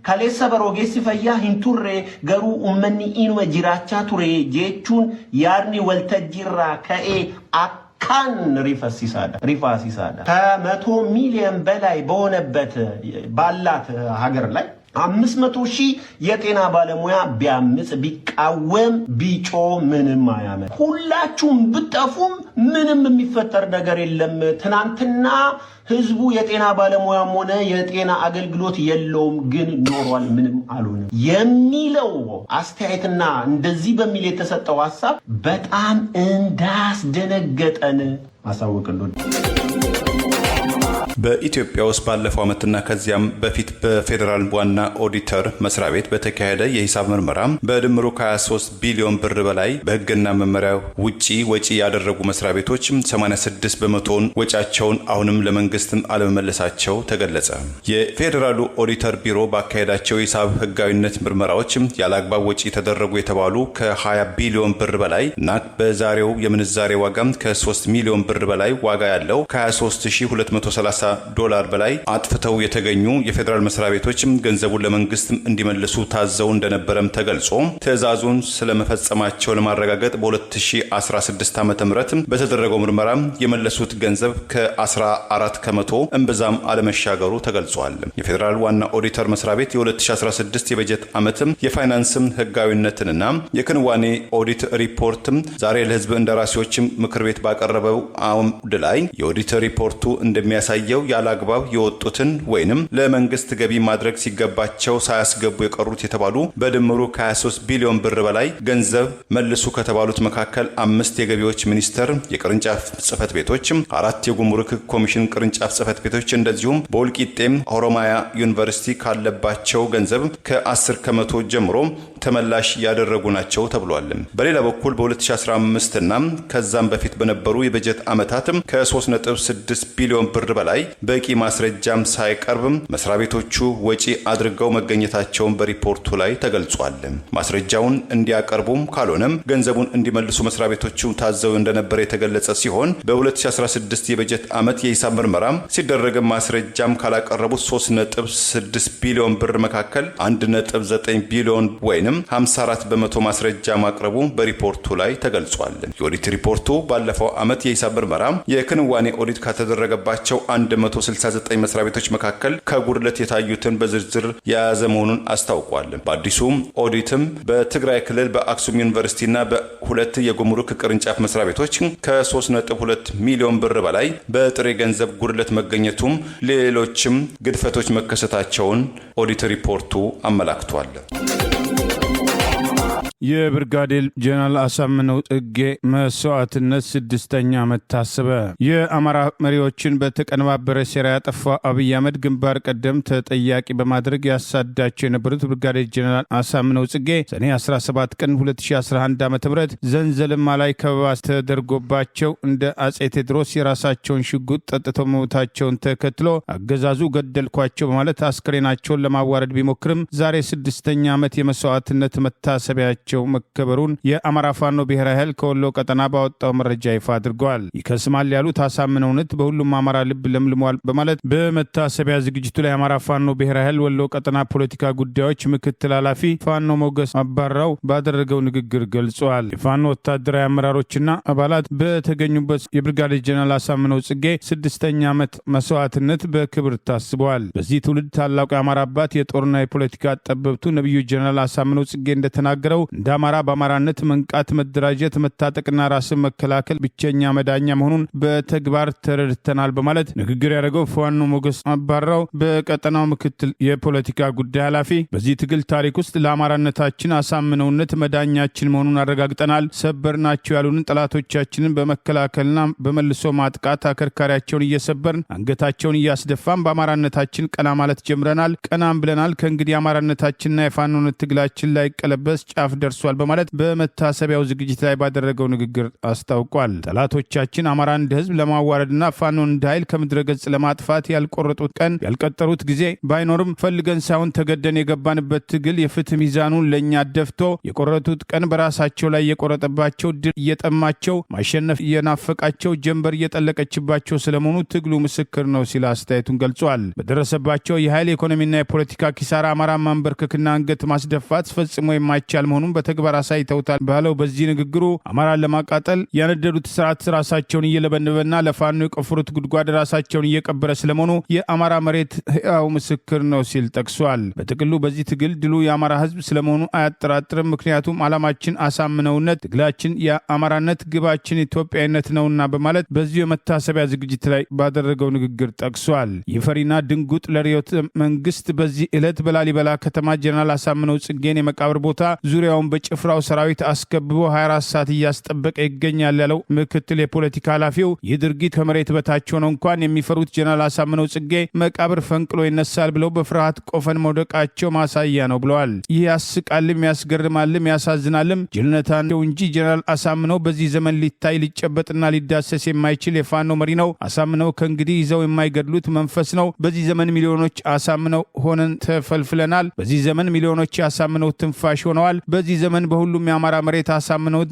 ከሌሰ በሮጌሲ ፈያ ሂንቱሬ ገሩ ኡመኒ ኢንወ ጅራቻ ቱሬ ጄቹን ያርኒ ወልተጅራ ከኤ ካን ሪፋሲሳዳ ከ100 ሚሊዮን በላይ በሆነበት ባላት ሀገር ላይ 500,000 የጤና ባለሙያ ቢያምጽ ቢቃወም ቢጮ ምንም አያመጣም። ሁላችሁም ብጠፉም ምንም የሚፈጠር ነገር የለም። ትናንትና ህዝቡ የጤና ባለሙያም ሆነ የጤና አገልግሎት የለውም፣ ግን ኖሯል፣ ምንም አልሆነም የሚለው አስተያየትና እንደዚህ በሚል የተሰጠው ሐሳብ በጣም እንዳስደነገጠን ማሳወቅልን። በኢትዮጵያ ውስጥ ባለፈው ዓመትና ከዚያም በፊት በፌዴራል ዋና ኦዲተር መስሪያ ቤት በተካሄደ የሂሳብ ምርመራ በድምሩ ከ23 ቢሊዮን ብር በላይ በህግና መመሪያ ውጪ ወጪ ያደረጉ መስሪያ ቤቶች 86 በመቶውን ወጫቸውን አሁንም ለመንግስት አለመመለሳቸው ተገለጸ። የፌዴራሉ ኦዲተር ቢሮ ባካሄዳቸው የሂሳብ ህጋዊነት ምርመራዎች ያለአግባብ ወጪ ተደረጉ የተባሉ ከ20 ቢሊዮን ብር በላይ እና በዛሬው የምንዛሬ ዋጋም ከ3 ሚሊዮን ብር በላይ ዋጋ ያለው ከ23230 $230 በላይ አጥፍተው የተገኙ የፌዴራል መስሪያ ቤቶችም ገንዘቡን ለመንግስት እንዲመልሱ ታዘው እንደነበረም ተገልጾ ትዕዛዙን ስለመፈጸማቸው ለማረጋገጥ በ2016 ዓ.ም በተደረገው ምርመራ የመለሱት ገንዘብ ከ14 ከመቶ እምብዛም አለመሻገሩ ተገልጿል። የፌዴራል ዋና ኦዲተር መስሪያ ቤት የ2016 የበጀት ዓመትም የፋይናንስም ህጋዊነትንና የክንዋኔ ኦዲት ሪፖርትም ዛሬ ለህዝብ እንደራሴዎች ምክር ቤት ባቀረበው አምድ ላይ የኦዲት ሪፖርቱ እንደሚያሳየው ያላግባብ የወጡትን ወይንም ለመንግስት ገቢ ማድረግ ሲገባቸው ሳያስገቡ የቀሩት የተባሉ በድምሩ ከ23 ቢሊዮን ብር በላይ ገንዘብ መልሱ ከተባሉት መካከል 5 የገቢዎች ሚኒስቴር የቅርንጫፍ ጽህፈት ቤቶች፣ 4 የጉምሩክ ኮሚሽን ቅርንጫፍ ጽህፈት ቤቶች እንደዚሁም በወልቂጤም ኦሮሚያ ዩኒቨርሲቲ ካለባቸው ገንዘብ ከ10 ከመቶ ጀምሮ ተመላሽ ያደረጉ ናቸው ተብሏል። በሌላ በኩል በ2015 እና ከዛም በፊት በነበሩ የበጀት ዓመታትም ከ3.6 ቢሊዮን ብር በላይ በቂ ማስረጃም ሳይቀርብም መስሪያ ቤቶቹ ወጪ አድርገው መገኘታቸውን በሪፖርቱ ላይ ተገልጿል። ማስረጃውን እንዲያቀርቡም ካልሆነም ገንዘቡን እንዲመልሱ መስሪያ ቤቶቹ ታዘው እንደነበር የተገለጸ ሲሆን በ2016 የበጀት ዓመት የሂሳብ ምርመራ ሲደረግ ማስረጃም ካላቀረቡት 3.6 ቢሊዮን ብር መካከል 1.9 ቢሊዮን ወይንም 54 በመቶ ማስረጃ ማቅረቡ በሪፖርቱ ላይ ተገልጿል። የኦዲት ሪፖርቱ ባለፈው ዓመት የሂሳብ ምርመራ የክንዋኔ ኦዲት ከተደረገባቸው 169 መስሪያ ቤቶች መካከል ከጉድለት የታዩትን በዝርዝር የያዘ መሆኑን አስታውቋል። በአዲሱ ኦዲትም በትግራይ ክልል በአክሱም ዩኒቨርሲቲና በሁለት የጉምሩክ ቅርንጫፍ መስሪያ ቤቶች ከ3.2 ሚሊዮን ብር በላይ በጥሬ ገንዘብ ጉድለት መገኘቱም ሌሎችም ግድፈቶች መከሰታቸውን ኦዲት ሪፖርቱ አመላክቷል። የብርጋዴር ጀነራል አሳምነው ጽጌ መስዋዕትነት 6ኛ ዓመት ታሰበ። የአማራ መሪዎችን በተቀነባበረ ሴራ ያጠፋው አብይ አህመድ ግንባር ቀደም ተጠያቂ በማድረግ ያሳዳቸው የነበሩት ብርጋዴር ጀነራል አሳምነው ጽጌ ሰኔ 17 ቀን 2011 ዓ.ም ዘንዘልማ ላይ ከበባ ተደርጎባቸው እንደ አጼ ቴዎድሮስ የራሳቸውን ሽጉጥ ጠጥተው መሞታቸውን ተከትሎ አገዛዙ ገደልኳቸው በማለት አስክሬናቸውን ለማዋረድ ቢሞክርም ዛሬ 6ኛ ዓመት የመስዋዕትነት መታሰቢያቸው መከበሩን የአማራ ፋኖ ብሔራዊ ኃይል ከወሎ ቀጠና ባወጣው መረጃ ይፋ አድርገዋል። ይከስማል ያሉት አሳምነው እውነት በሁሉም አማራ ልብ ለምልሟል በማለት በመታሰቢያ ዝግጅቱ ላይ የአማራ ፋኖ ብሔራዊ ኃይል ወሎ ቀጠና ፖለቲካ ጉዳዮች ምክትል ኃላፊ ፋኖ ሞገስ አባራው ባደረገው ንግግር ገልጸዋል። የፋኖ ወታደራዊ አመራሮችና አባላት በተገኙበት የብርጋዴር ጀነራል አሳምነው ጽጌ 6ኛ ዓመት መስዋዕትነት በክብር ታስበዋል። በዚህ ትውልድ ታላቁ የአማራ አባት የጦርና የፖለቲካ ጠበብቱ ነብዩ ጀነራል አሳምነው ጽጌ እንደተናገረው እንደ አማራ በአማራነት መንቃት፣ መደራጀት፣ መታጠቅና ራስን መከላከል ብቸኛ መዳኛ መሆኑን በተግባር ተረድተናል በማለት ንግግር ያደረገው ፋኖ ሞገስ አባራው በቀጠናው ምክትል የፖለቲካ ጉዳይ ኃላፊ በዚህ ትግል ታሪክ ውስጥ ለአማራነታችን አሳምነውነት መዳኛችን መሆኑን አረጋግጠናል። ሰበር ናቸው ያሉንን ጠላቶቻችንን በመከላከልና በመልሶ ማጥቃት አከርካሪያቸውን እየሰበርን አንገታቸውን እያስደፋን በአማራነታችን ቀና ማለት ጀምረናል። ቀናም ብለናል። ከእንግዲህ አማራነታችንና የፋኖነት ትግላችን ላይ ቀለበስ ጫፍ ደርሷል በማለት በመታሰቢያው ዝግጅት ላይ ባደረገው ንግግር አስታውቋል። ጠላቶቻችን አማራን እንደ ህዝብ ለማዋረድና ፋኖን እንደ ኃይል ከምድረ ገጽ ለማጥፋት ያልቆረጡት ቀን ያልቀጠሩት ጊዜ ባይኖርም ፈልገን ሳይሆን ተገደን የገባንበት ትግል የፍትህ ሚዛኑን ለእኛ ደፍቶ የቆረጡት ቀን በራሳቸው ላይ የቆረጠባቸው ድል እየጠማቸው ማሸነፍ እየናፈቃቸው ጀንበር እየጠለቀችባቸው ስለመሆኑ ትግሉ ምስክር ነው ሲል አስተያየቱን ገልጿል። በደረሰባቸው የኃይል ኢኮኖሚና የፖለቲካ ኪሳራ አማራ ማንበርከክና አንገት ማስደፋት ፈጽሞ የማይቻል መሆኑን በተግባር አሳይተውታል ባለው በዚህ ንግግሩ አማራን ለማቃጠል ያነደዱት ስርዓት ራሳቸውን እየለበነበና ለፋኖ የቆፈሩት ጉድጓድ ራሳቸውን እየቀበረ ስለመሆኑ የአማራ መሬት ሕያው ምስክር ነው ሲል ጠቅሷል። በጥቅሉ በዚህ ትግል ድሉ የአማራ ህዝብ ስለመሆኑ አያጠራጥርም። ምክንያቱም ዓላማችን አሳምነውነት፣ ትግላችን የአማራነት፣ ግባችን ኢትዮጵያዊነት ነውና በማለት በዚሁ የመታሰቢያ ዝግጅት ላይ ባደረገው ንግግር ጠቅሷል። ይፈሪና ድንጉጥ ለርዕዮተ መንግስት በዚህ ዕለት በላሊበላ ከተማ ጀነራል አሳምነው ጽጌን የመቃብር ቦታ ዙሪያውን በጭፍራው ሰራዊት አስከብቦ 24 ሰዓት እያስጠበቀ ይገኛል ያለው ምክትል የፖለቲካ ኃላፊው ይህ ድርጊት ከመሬት በታች ሆነው እንኳን የሚፈሩት ጀነራል አሳምነው ጽጌ መቃብር ፈንቅሎ ይነሳል ብለው በፍርሃት ቆፈን መውደቃቸው ማሳያ ነው ብለዋል። ይህ ያስቃልም፣ ያስገርማልም፣ ያሳዝናልም ጅልነታቸው እንጂ ጀነራል አሳምነው በዚህ ዘመን ሊታይ ሊጨበጥና ሊዳሰስ የማይችል የፋኖ መሪ ነው። አሳምነው ከእንግዲህ ይዘው የማይገድሉት መንፈስ ነው። በዚህ ዘመን ሚሊዮኖች አሳምነው ሆነን ተፈልፍለናል። በዚህ ዘመን ሚሊዮኖች አሳምነው ትንፋሽ ሆነዋል። በዚህ ዘመን በሁሉም የአማራ መሬት አሳምነውነት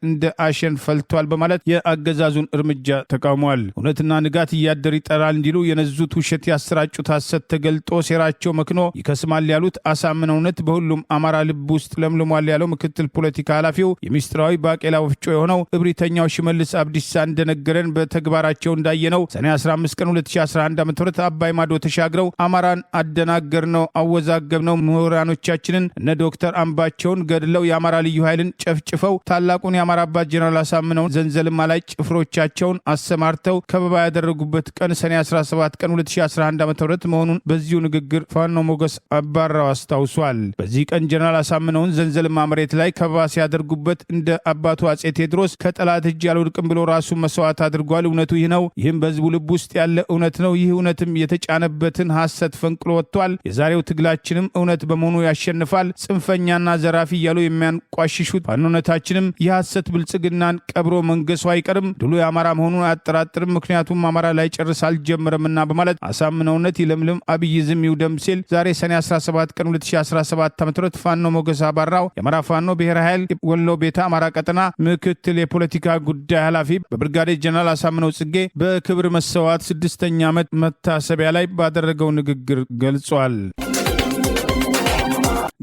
እንደ አሸን ፈልቷል በማለት የአገዛዙን እርምጃ ተቃውሟል። እውነትና ንጋት እያደር ይጠራል እንዲሉ የነዙት ውሸት ያሰራጩት ሐሰት ተገልጦ ሴራቸው መክኖ ይከስማል ያሉት አሳምነውነት በሁሉም አማራ ልብ ውስጥ ለምልሟል ያለው ምክትል ፖለቲካ ኃላፊው የሚስጥራዊ ባቄላ ወፍጮ የሆነው እብሪተኛው ሽመልስ አብዲሳ እንደነገረን በተግባራቸው እንዳየነው ሰኔ 15 ቀን 2011 ዓ.ም አባይ ማዶ ተሻግረው አማራን አደናገር ነው አወዛገብ ነው ምሁራኖቻችንን እነ ዶክተር አምባቸውን ገድለው የአማራ ልዩ ኃይልን ጨፍጭፈው ታላቁን የአማራ አባት ጀነራል አሳምነውን ዘንዘልማ ላይ ጭፍሮቻቸውን አሰማርተው ከበባ ያደረጉበት ቀን ሰኔ 17 ቀን 2011 ዓ.ም መሆኑን በዚሁ ንግግር ፋኖ ሞገስ አባራው አስታውሷል። በዚህ ቀን ጀነራል አሳምነውን ዘንዘልማ መሬት ላይ ከበባ ሲያደርጉበት እንደ አባቱ አጼ ቴዎድሮስ ከጠላት እጅ አልወድቅም ብሎ ራሱን መስዋዕት አድርጓል። እውነቱ ይህ ነው። ይህም በህዝቡ ልብ ውስጥ ያለ እውነት ነው። ይህ እውነትም የተጫነበትን ሐሰት ፈንቅሎ ወጥቷል። የዛሬው ትግላችንም እውነት በመሆኑ ያሸንፋል። ጽንፈኛና ዘራፊ እያሉ የሚያንቋሽሹት ፋኖነታችንም የሐሰት ብልጽግናን ቀብሮ መንገሱ አይቀርም። ድሉ የአማራ መሆኑን አያጠራጥርም። ምክንያቱም አማራ ላይ ጨርስ አልጀመረምና በማለት አሳምነውነት ይለምልም አብይዝም ይውደም ሲል ዛሬ ሰኔ 17 ቀን 2017 ዓ.ም ፋኖ ሞገስ አባራው የአማራ ፋኖ ብሔራዊ ኃይል ወሎ ቤተ አማራ ቀጠና ምክትል የፖለቲካ ጉዳይ ኃላፊ በብርጋዴር ጀነራል አሳምነው ጽጌ በክብር መሰዋት 6ኛ ዓመት መታሰቢያ ላይ ባደረገው ንግግር ገልጿል።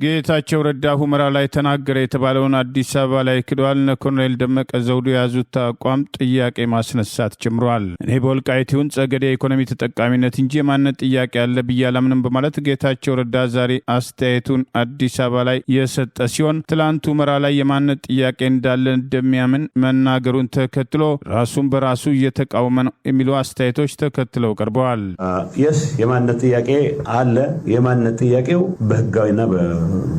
ጌታቸው ረዳ ሁመራ ላይ ተናገረ የተባለውን አዲስ አበባ ላይ ክዷል። እነ ኮሎኔል ደመቀ ዘውዱ የያዙት አቋም ጥያቄ ማስነሳት ጀምረዋል። እኔ በወልቃይት ይሁን ጸገዴ የኢኮኖሚ ተጠቃሚነት እንጂ የማንነት ጥያቄ አለ ብዬ አላምንም በማለት ጌታቸው ረዳ ዛሬ አስተያየቱን አዲስ አበባ ላይ የሰጠ ሲሆን ትላንት ሁመራ ላይ የማንነት ጥያቄ እንዳለ እንደሚያምን መናገሩን ተከትሎ ራሱን በራሱ እየተቃወመ ነው የሚሉ አስተያየቶች ተከትለው ቀርበዋል። የስ የማንነት ጥያቄ አለ። የማንነት ጥያቄው በህጋዊና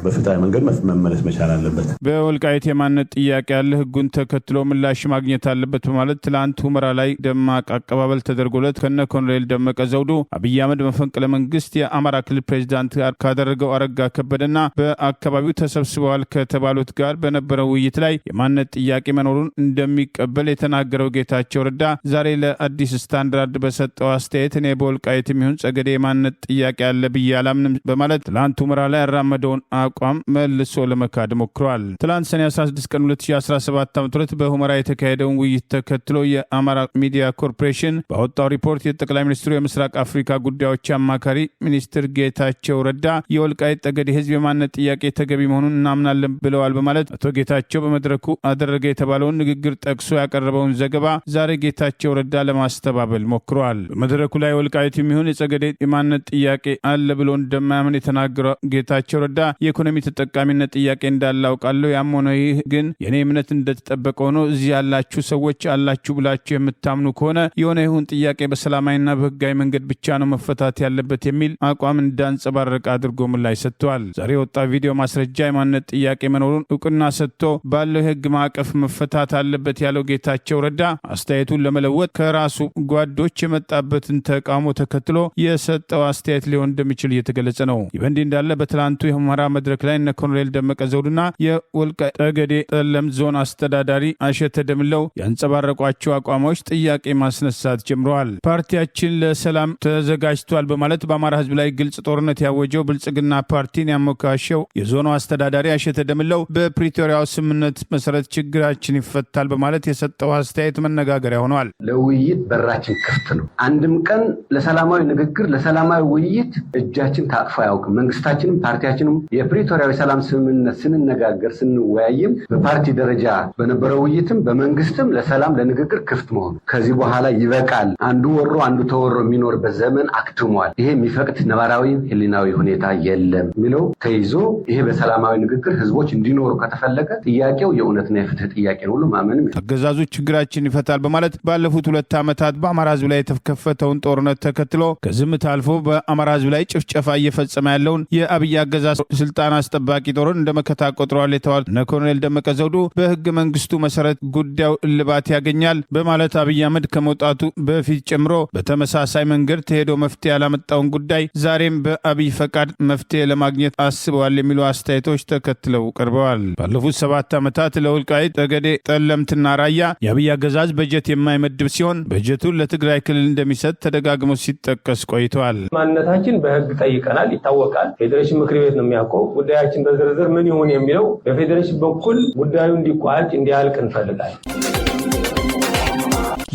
በፍትሃዊ መንገድ መመለስ መቻል አለበት። በወልቃይት የማንነት ጥያቄ ያለ ህጉን ተከትሎ ምላሽ ማግኘት አለበት በማለት ትላንት ሁመራ ላይ ደማቅ አቀባበል ተደርጎለት ከነ ኮሎኔል ደመቀ ዘውዱ አብይ አህመድ መፈንቅለ መንግስት የአማራ ክልል ፕሬዚዳንት ጋር ካደረገው አረጋ ከበደና በአካባቢው ተሰብስበዋል ከተባሉት ጋር በነበረው ውይይት ላይ የማንነት ጥያቄ መኖሩን እንደሚቀበል የተናገረው ጌታቸው ረዳ ዛሬ ለአዲስ ስታንዳርድ በሰጠው አስተያየት እኔ በወልቃይት የሚሆን ጸገዴ የማንነት ጥያቄ ያለ ብዬ አላምንም በማለት ትላንት ሁመራ ላይ ያራመደውን አቋም መልሶ ለመካድ ሞክረዋል። ትላንት ሰኔ 16 ቀን 2017 ዓ.ም በሁመራ የተካሄደውን ውይይት ተከትሎ የአማራ ሚዲያ ኮርፖሬሽን ባወጣው ሪፖርት የጠቅላይ ሚኒስትሩ የምስራቅ አፍሪካ ጉዳዮች አማካሪ ሚኒስትር ጌታቸው ረዳ የወልቃይት ጠገዴ ህዝብ የማንነት ጥያቄ ተገቢ መሆኑን እናምናለን ብለዋል በማለት አቶ ጌታቸው በመድረኩ አደረገ የተባለውን ንግግር ጠቅሶ ያቀረበውን ዘገባ ዛሬ ጌታቸው ረዳ ለማስተባበል ሞክረዋል። በመድረኩ ላይ ወልቃይት የሚሆን የጸገዴ የማንነት ጥያቄ አለ ብሎ እንደማያምን የተናገረው ጌታቸው ረዳ የኢኮኖሚ ተጠቃሚነት ጥያቄ እንዳላውቃለሁ። ያም ሆነ ይህ ግን የኔ እምነት እንደተጠበቀ ሆኖ እዚህ ያላችሁ ሰዎች አላችሁ ብላችሁ የምታምኑ ከሆነ የሆነ ይሁን ጥያቄ በሰላማዊና በህጋዊ መንገድ ብቻ ነው መፈታት ያለበት የሚል አቋም እንዳንጸባረቀ አድርጎ ምላሽ ሰጥተዋል። ዛሬ የወጣ ቪዲዮ ማስረጃ የማንነት ጥያቄ መኖሩን እውቅና ሰጥቶ ባለው የህግ ማዕቀፍ መፈታት አለበት ያለው ጌታቸው ረዳ አስተያየቱን ለመለወጥ ከራሱ ጓዶች የመጣበትን ተቃውሞ ተከትሎ የሰጠው አስተያየት ሊሆን እንደሚችል እየተገለጸ ነው። ይህ በእንዲህ እንዳለ በትላንቱ የሁመራ አማራ መድረክ ላይ እነ ኮሎኔል ደመቀ ዘውዱና የወልቃይት ጠገዴ ጠለም ዞን አስተዳዳሪ አሸተ ደምለው ያንጸባረቋቸው አቋሞች ጥያቄ ማስነሳት ጀምረዋል። ፓርቲያችን ለሰላም ተዘጋጅቷል በማለት በአማራ ህዝብ ላይ ግልጽ ጦርነት ያወጀው ብልጽግና ፓርቲን ያሞካሸው የዞኑ አስተዳዳሪ አሸተ ደምለው በፕሪቶሪያው ስምምነት መሰረት ችግራችን ይፈታል በማለት የሰጠው አስተያየት መነጋገሪያ ሆኗል። ለውይይት በራችን ክፍት ነው። አንድም ቀን ለሰላማዊ ንግግር፣ ለሰላማዊ ውይይት እጃችን ታጥፎ አያውቅም። መንግስታችንም ፓርቲያችንም የፕሪቶሪያው የሰላም ስምምነት ስንነጋገር ስንወያይም በፓርቲ ደረጃ በነበረው ውይይትም በመንግስትም ለሰላም ለንግግር ክፍት መሆኑ ከዚህ በኋላ ይበቃል። አንዱ ወሮ አንዱ ተወሮ የሚኖርበት ዘመን አክትሟል። ይሄ የሚፈቅድ ነባራዊ ህሊናዊ ሁኔታ የለም የሚለው ተይዞ ይሄ በሰላማዊ ንግግር ህዝቦች እንዲኖሩ ከተፈለገ ጥያቄው የእውነትና የፍትህ ጥያቄ ነው ሁሉ ማመንም አገዛዙ ችግራችን ይፈታል በማለት ባለፉት 2 ዓመታት በአማራ ህዝብ ላይ የተከፈተውን ጦርነት ተከትሎ ከዝምታ አልፎ በአማራ ህዝብ ላይ ጭፍጨፋ እየፈጸመ ያለውን የአብይ አገዛዝ ስልጣን አስጠባቂ ጦርን እንደመከታ ቆጥረዋል የተባሉት እነ ኮሎኔል ደመቀ ዘውዱ በህገ መንግስቱ መሰረት ጉዳዩ እልባት ያገኛል በማለት አብይ አህመድ ከመውጣቱ በፊት ጨምሮ በተመሳሳይ መንገድ ተሄዶ መፍትሄ ያላመጣውን ጉዳይ ዛሬም በአብይ ፈቃድ መፍትሄ ለማግኘት አስበዋል የሚሉ አስተያየቶች ተከትለው ቀርበዋል። ባለፉት 7 ዓመታት ለወልቃይት ጠገዴ ጠለምትና ራያ የአብይ አገዛዝ በጀት የማይመድብ ሲሆን በጀቱን ለትግራይ ክልል እንደሚሰጥ ተደጋግሞ ሲጠቀስ ቆይተዋል። ማንነታችን በህግ ጠይቀናል፣ ይታወቃል። ፌዴሬሽን ምክር ቤት ነው የሚያውቀው። ጉዳያችን በዝርዝር ምን ይሁን የሚለው በፌዴሬሽን በኩል ጉዳዩ እንዲቋጭ እንዲያልቅ እንፈልጋለን።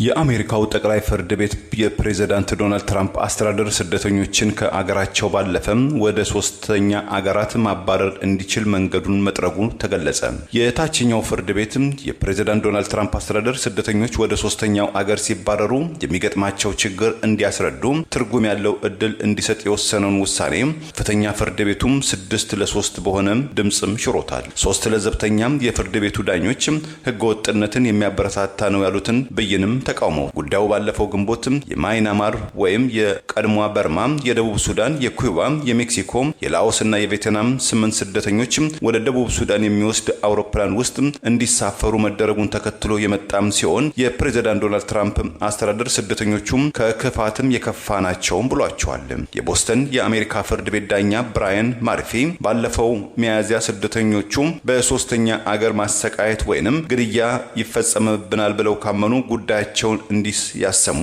የአሜሪካው ጠቅላይ ፍርድ ቤት የፕሬዝዳንት ዶናልድ ትራምፕ አስተዳደር ስደተኞችን ከአገራቸው ባለፈም ወደ ሶስተኛ አገራት ማባረር እንዲችል መንገዱን መጥረጉ ተገለጸ። የታችኛው ፍርድ ቤት የፕሬዝዳንት ዶናልድ ትራምፕ አስተዳደር ስደተኞች ወደ ሶስተኛው አገር ሲባረሩ የሚገጥማቸው ችግር እንዲያስረዱ ትርጉም ያለው እድል እንዲሰጥ የወሰነውን ውሳኔ ፍትሐኛ ፍርድ ቤቱም 6-3 በሆነ ድምጽም ሽሮታል። 3 ለዘብተኛም የፍርድ ቤቱ ዳኞች ህገወጥነትን የሚያበረታታ ነው ያሉትን ብይንም ተቃውሞ ጉዳዩ ባለፈው ግንቦትም የማይናማር ወይም የቀድሞ በርማ፣ የደቡብ ሱዳን፣ የኩባ፣ የሜክሲኮ፣ የላኦስና የቬትናም 8 ስደተኞች ወደ ደቡብ ሱዳን የሚወስድ አውሮፕላን ውስጥ እንዲሳፈሩ መደረጉን ተከትሎ የመጣም ሲሆን የፕሬዝዳንት ዶናልድ ትራምፕ አስተዳደር ስደተኞቹም ከክፋትም የከፋ ናቸው ብሏቸዋል። የቦስተን የአሜሪካ ፍርድ ቤት ዳኛ ብራያን ማርፊ ባለፈው ሚያዝያ ስደተኞቹ በሶስተኛ አገር ማሰቃየት ወይንም ግድያ ይፈጸምብናል ብለው ካመኑ ጉዳያቸውን እንዲስ ያሰሙ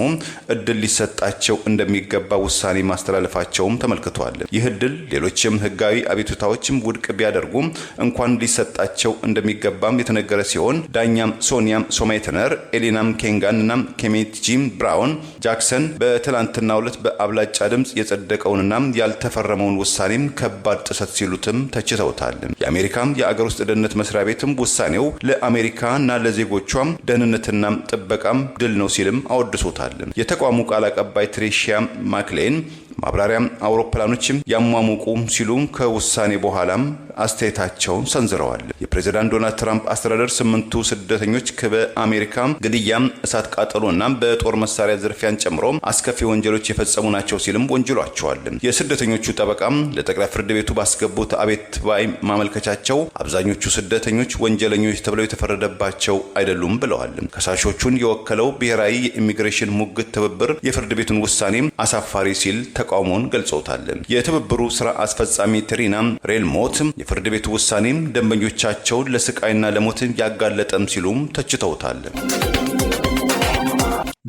እድል ሊሰጣቸው እንደሚገባ ውሳኔ ማስተላለፋቸውም ተመልክቷል። ይህ እድል ሌሎችም ህጋዊ አቤቱታዎችም ውድቅ ቢያደርጉ እንኳን ሊሰጣቸው እንደሚገባም የተነገረ ሲሆን ዳኛም ሶኒያ ሶማይተነር፣ ኤሊናም ኬንጋን እና ኬሜት ጂም ብራውን ጃክሰን በትላንትናው ዕለት በአብላጫ ድምጽ የጸደቀውንና ያልተፈረመውን ውሳኔም ከባድ ጥሰት ሲሉትም ተችተውታል። የአሜሪካም የአገር ውስጥ ደህንነት መስሪያ ቤትም ውሳኔው ለአሜሪካና ለዜጎቿም ደህንነትና ጥበቃም ድል ነው ሲልም አወድሶታል። የተቋሙ ቃል አቀባይ ትሬሺያ ማክሌን ማብራሪያ አውሮፕላኖችም ያሟሙቁ ሲሉ ከውሳኔ በኋላም አስተያየታቸውን ሰንዝረዋል። የፕሬዝዳንት ዶናልድ ትራምፕ አስተዳደር 8ቱ ስደተኞች በአሜሪካ ግድያ፣ እሳት ቃጠሎና በጦር መሳሪያ ዝርፊያን ጨምሮ አስከፊ ወንጀሎች የፈጸሙ ናቸው ሲልም ወንጅሏቸዋል። የስደተኞቹ ጠበቃም ለጠቅላይ ፍርድ ቤቱ ባስገቡት አቤት ባይ ማመልከቻቸው አብዛኞቹ ስደተኞች ወንጀለኞች ተብለው የተፈረደባቸው አይደሉም ብለዋል። ከሳሾቹን የወከለው ብሔራዊ የኢሚግሬሽን ሙግት ትብብር የፍርድ ቤቱን ውሳኔ አሳፋሪ ሲል ተቃውሞውን ገልጾታል። የትብብሩ ስራ አስፈጻሚ ትሪና ሬልሞት የፍርድ ቤቱ ውሳኔ ደንበኞቻቸውን ለስቃይና ለሞት ያጋለጠም ሲሉም ተችተውታል።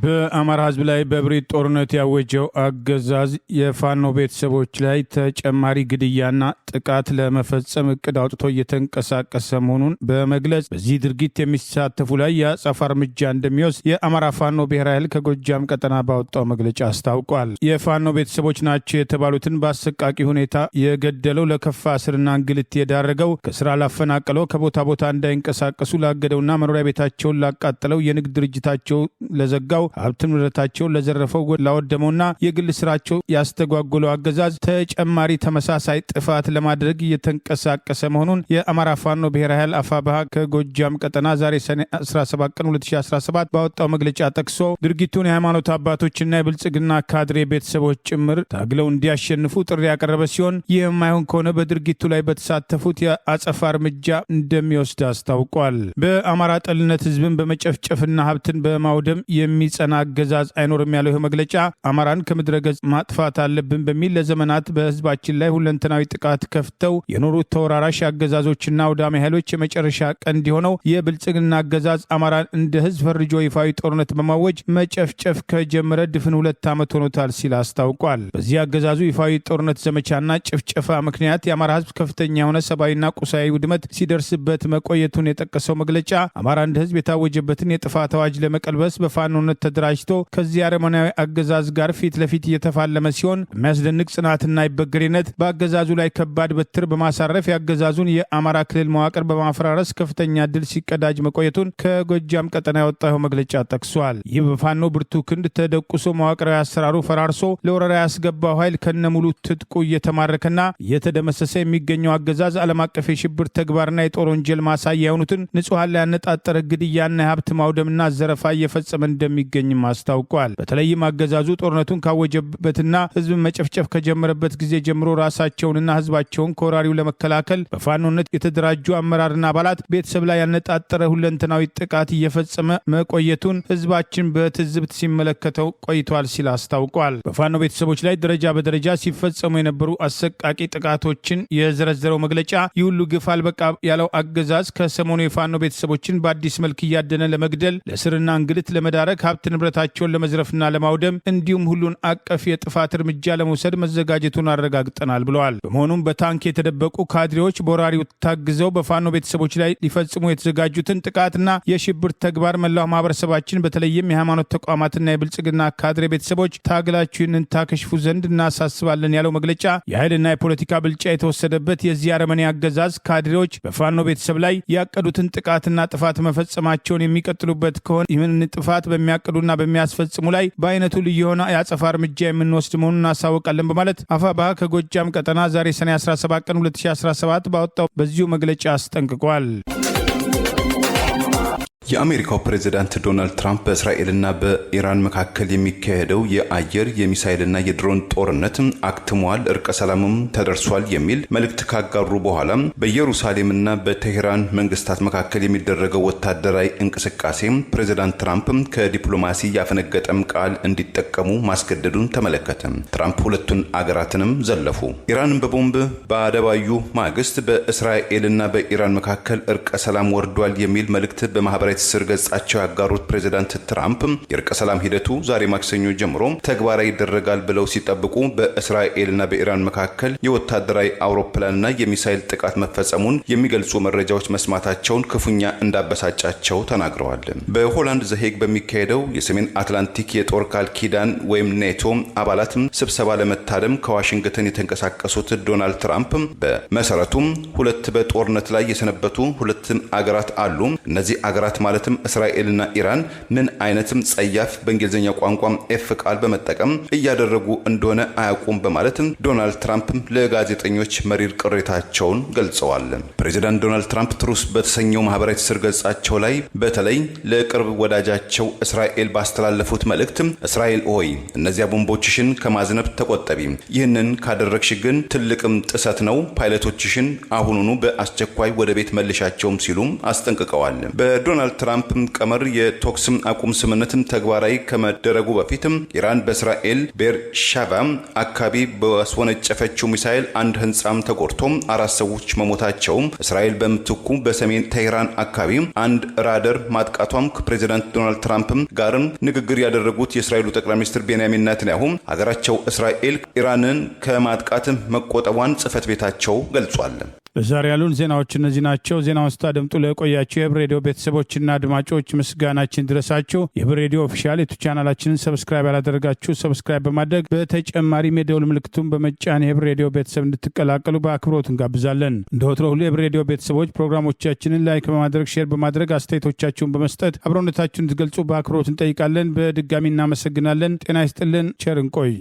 በአማራ ህዝብ ላይ በብሪት ጦርነት ያወጀው አገዛዝ የፋኖ ቤተሰቦች ላይ ተጨማሪ ግድያና ጥቃት ለመፈጸም እቅድ አውጥቶ እየተንቀሳቀሰ መሆኑን በመግለጽ በዚህ ድርጊት የሚሳተፉ ላይ የአጸፋ እርምጃ እንደሚወስድ የአማራ ፋኖ ብሔራዊ ኃይል ከጎጃም ቀጠና ባወጣው መግለጫ አስታውቋል። የፋኖ ቤተሰቦች ናቸው የተባሉትን በአሰቃቂ ሁኔታ የገደለው፣ ለከፋ እስርና እንግልት የዳረገው፣ ከስራ ላፈናቀለው፣ ከቦታ ቦታ እንዳይንቀሳቀሱ ላገደውና መኖሪያ ቤታቸውን ላቃጠለው፣ የንግድ ድርጅታቸው ለዘጋው፣ ሀብት ንብረታቸውን ለዘረፈው፣ ላወደመውና የግል ስራቸው ያስተጓጎለው አገዛዝ ተጨማሪ ተመሳሳይ ጥፋት ለማድረግ እየተንቀሳቀሰ መሆኑን የአማራ ፋኖ ብሔራዊ ኃይል አፋብኃ ከጎጃም ቀጠና ዛሬ ሰኔ 17 ቀን 2017 ባወጣው መግለጫ ጠቅሶ ድርጊቱን የሃይማኖት አባቶችና የብልጽግና ካድሬ ቤተሰቦች ጭምር ታግለው እንዲያሸንፉ ጥሪ ያቀረበ ሲሆን ይህ የማይሆን ከሆነ በድርጊቱ ላይ በተሳተፉት የአጸፋ እርምጃ እንደሚወስድ አስታውቋል። በአማራ ጠልነት ህዝብን በመጨፍጨፍና ሀብትን በማውደም የሚጸና አገዛዝ አይኖርም ያለው ይህ መግለጫ አማራን ከምድረ ገጽ ማጥፋት አለብን በሚል ለዘመናት በህዝባችን ላይ ሁለንተናዊ ጥቃት ከፍተው የኖሩት ተወራራሽ አገዛዞችና አውዳሚ ኃይሎች የመጨረሻ ቀንድ የሆነው የብልጽግና አገዛዝ አማራን እንደ ህዝብ ፈርጆ ይፋዊ ጦርነት በማወጅ መጨፍጨፍ ከጀመረ ድፍን 2 ዓመት ሆኖታል ሲል አስታውቋል። በዚህ አገዛዙ ይፋዊ ጦርነት ዘመቻና ጭፍጨፋ ምክንያት የአማራ ህዝብ ከፍተኛ የሆነ ሰብአዊና ቁሳዊ ውድመት ሲደርስበት መቆየቱን የጠቀሰው መግለጫ አማራ እንደ ህዝብ የታወጀበትን የጥፋት አዋጅ ለመቀልበስ በፋኖነት ተደራጅቶ ከዚህ አረመናዊ አገዛዝ ጋር ፊት ለፊት እየተፋለመ ሲሆን በሚያስደንቅ ጽናትና ይበገሬነት በአገዛዙ ላይ ከባድ በትር በማሳረፍ የአገዛዙን የአማራ ክልል መዋቅር በማፈራረስ ከፍተኛ ድል ሲቀዳጅ መቆየቱን ከጎጃም ቀጠና ያወጣው መግለጫ ጠቅሷል። ይህ በፋኖ ብርቱ ክንድ ተደቁሶ መዋቅራዊ አሰራሩ ፈራርሶ ለወረራ ያስገባው ኃይል ከነሙሉ ትጥቁ እየተማረከና እየተደመሰሰ የሚገኘው አገዛዝ ዓለም አቀፍ የሽብር ተግባርና የጦር ወንጀል ማሳያ የሆኑትን ንጹሐን ላይ ያነጣጠረ ግድያና የሀብት ማውደምና ዘረፋ እየፈጸመ እንደሚገኝም አስታውቋል። በተለይም አገዛዙ ጦርነቱን ካወጀበትና ህዝብን መጨፍጨፍ ከጀመረበት ጊዜ ጀምሮ ራሳቸውንና ህዝባቸውን ከወራሪው ለመከላከል በፋኖነት የተደራጁ አመራርና አባላት ቤተሰብ ላይ ያነጣጠረ ሁለንተናዊ ጥቃት እየፈጸመ መቆየቱን ህዝባችን በትዝብት ሲመለከተው ቆይቷል ሲል አስታውቋል። በፋኖ ቤተሰቦች ላይ ደረጃ በደረጃ ሲፈጸሙ የነበሩ አሰቃቂ ጥቃቶችን የዘረዘረው መግለጫ ይህ ሁሉ ግፍ አልበቃ ያለው አገዛዝ ከሰሞኑ የፋኖ ቤተሰቦችን በአዲስ መልክ እያደነ ለመግደል ለስርና እንግልት ለመዳረግ ሀብት ንብረታቸውን ለመዝረፍና ለማውደም እንዲሁም ሁሉን አቀፍ የጥፋት እርምጃ ለመውሰድ መዘጋጀቱን አረጋግጠናል ብለዋል። በመሆኑም በታንክ የተደበቁ ካድሬዎች በወራሪው ታግዘው በፋኖ ቤተሰቦች ላይ ሊፈጽሙ የተዘጋጁትን ጥቃትና የሽብር ተግባር መላው ማህበረሰባችን በተለይም የሃይማኖት ተቋማትና የብልጽግና ካድሬ ቤተሰቦች ታግላችሁ ይህንን ታከሽፉ ዘንድ እናሳስባለን ያለው መግለጫ የኃይልና የፖለቲካ ብልጫ የተወሰደበት የዚህ አረመኔ አገዛዝ ካድሬዎች በፋኖ ቤተሰብ ላይ ያቀዱትን ጥቃትና ጥፋት መፈጸማቸውን የሚቀጥሉበት ከሆነ ይህን ጥፋት በሚያቅዱና በሚያስፈጽሙ ላይ በአይነቱ ልዩ የሆነ የአጸፋ እርምጃ የምንወስድ መሆኑን እናሳውቃለን በማለት አፋብኃ ከጎጃም ቀጠና ዛሬ ሰኔ 17 ቀን 2017 ባወጣው በዚሁ መግለጫ አስጠንቅቋል። የአሜሪካው ፕሬዝዳንት ዶናልድ ትራምፕ በእስራኤልና በኢራን መካከል የሚካሄደው የአየር የሚሳይልና የድሮን ጦርነት አክትሟል፣ እርቀ ሰላምም ተደርሷል የሚል መልእክት ካጋሩ በኋላ በኢየሩሳሌምና በቴሄራን መንግስታት መካከል የሚደረገው ወታደራዊ እንቅስቃሴ ፕሬዝዳንት ትራምፕ ከዲፕሎማሲ ያፈነገጠም ቃል እንዲጠቀሙ ማስገደዱን ተመለከተ። ትራምፕ ሁለቱን አገራትንም ዘለፉ። ኢራንን በቦምብ በአደባዩ ማግስት በእስራኤልና በኢራን መካከል እርቀ ሰላም ወርዷል የሚል መልእክት በማህበራዊ ስር ገጻቸው ያጋሩት ፕሬዝዳንት ትራምፕ የእርቀ ሰላም ሂደቱ ዛሬ ማክሰኞ ጀምሮ ተግባራዊ ይደረጋል ብለው ሲጠብቁ በእስራኤልና በኢራን መካከል የወታደራዊ አውሮፕላንና የሚሳይል ጥቃት መፈጸሙን የሚገልጹ መረጃዎች መስማታቸውን ክፉኛ እንዳበሳጫቸው ተናግረዋል። በሆላንድ ዘሄግ በሚካሄደው የሰሜን አትላንቲክ የጦር ቃል ኪዳን ወይም ኔቶ አባላት ስብሰባ ለመታደም ከዋሽንግተን የተንቀሳቀሱት ዶናልድ ትራምፕ በመሰረቱም ሁለት በጦርነት ላይ የሰነበቱ ሁለት አገራት አሉ። እነዚህ አገራት ማለትም እስራኤልና ኢራን ምን አይነትም ጸያፍ በእንግሊዝኛ ቋንቋ ኤፍ ቃል በመጠቀም እያደረጉ እንደሆነ አያውቁም በማለት ዶናልድ ትራምፕ ለጋዜጠኞች መሪር ቅሬታቸውን ገልጸዋል። ፕሬዚዳንት ዶናልድ ትራምፕ ትሩስ በተሰኘው ማህበራዊ ትስስር ገጻቸው ላይ በተለይ ለቅርብ ወዳጃቸው እስራኤል ባስተላለፉት መልእክት እስራኤል ሆይ እነዚያ ቦምቦችሽን ከማዝነብ ተቆጠቢ፣ ይህንን ካደረግሽ ግን ትልቅም ጥሰት ነው፣ ፓይለቶችሽን አሁኑኑ በአስቸኳይ ወደ ቤት መልሻቸውም ሲሉም አስጠንቅቀዋል። በዶናልድ ትራምፕ ቀመር የተኩስ አቁም ስምምነትን ተግባራዊ ከመደረጉ በፊት ኢራን በእስራኤል ቤርሻቫ አካባቢ በወነጨፈችው ሚሳኤል አንድ ህንጻም ተጎድቶ 4 ሰዎች መሞታቸው፣ እስራኤል በምትኩ በሰሜን ቴሄራን አካባቢ አንድ ራዳር ማጥቃቷም ከፕሬዚዳንት ዶናልድ ትራምፕ ጋር ንግግር ያደረጉት የእስራኤሉ ጠቅላይ ሚኒስትር ቤንያሚን ኔታንያሁ ሀገራቸው እስራኤል ኢራንን ከማጥቃት መቆጠቧን ጽህፈት ቤታቸው ገልጿል። በዛሬ ያሉን ዜናዎች እነዚህ ናቸው። ዜናውን ስታደምጡ ለቆያችሁ የህብር ሬዲዮ ቤተሰቦችና አድማጮች ምስጋናችን ድረሳችሁ። የህብር ሬዲዮ ኦፊሻል የዩቲዩብ ቻናላችንን ሰብስክራይብ ያላደረጋችሁ ሰብስክራይብ በማድረግ በተጨማሪም የደውል ምልክቱን በመጫን የህብር ሬዲዮ ቤተሰብ እንድትቀላቀሉ በአክብሮት እንጋብዛለን። እንደ ወትሮ ሁሉ የህብር ሬዲዮ ቤተሰቦች ፕሮግራሞቻችንን ላይክ በማድረግ ሼር በማድረግ አስተያየቶቻችሁን በመስጠት አብሮነታችሁን እንድትገልጹ በአክብሮት እንጠይቃለን። በድጋሚ እናመሰግናለን። ጤና ይስጥልን። ቸር እንቆይ።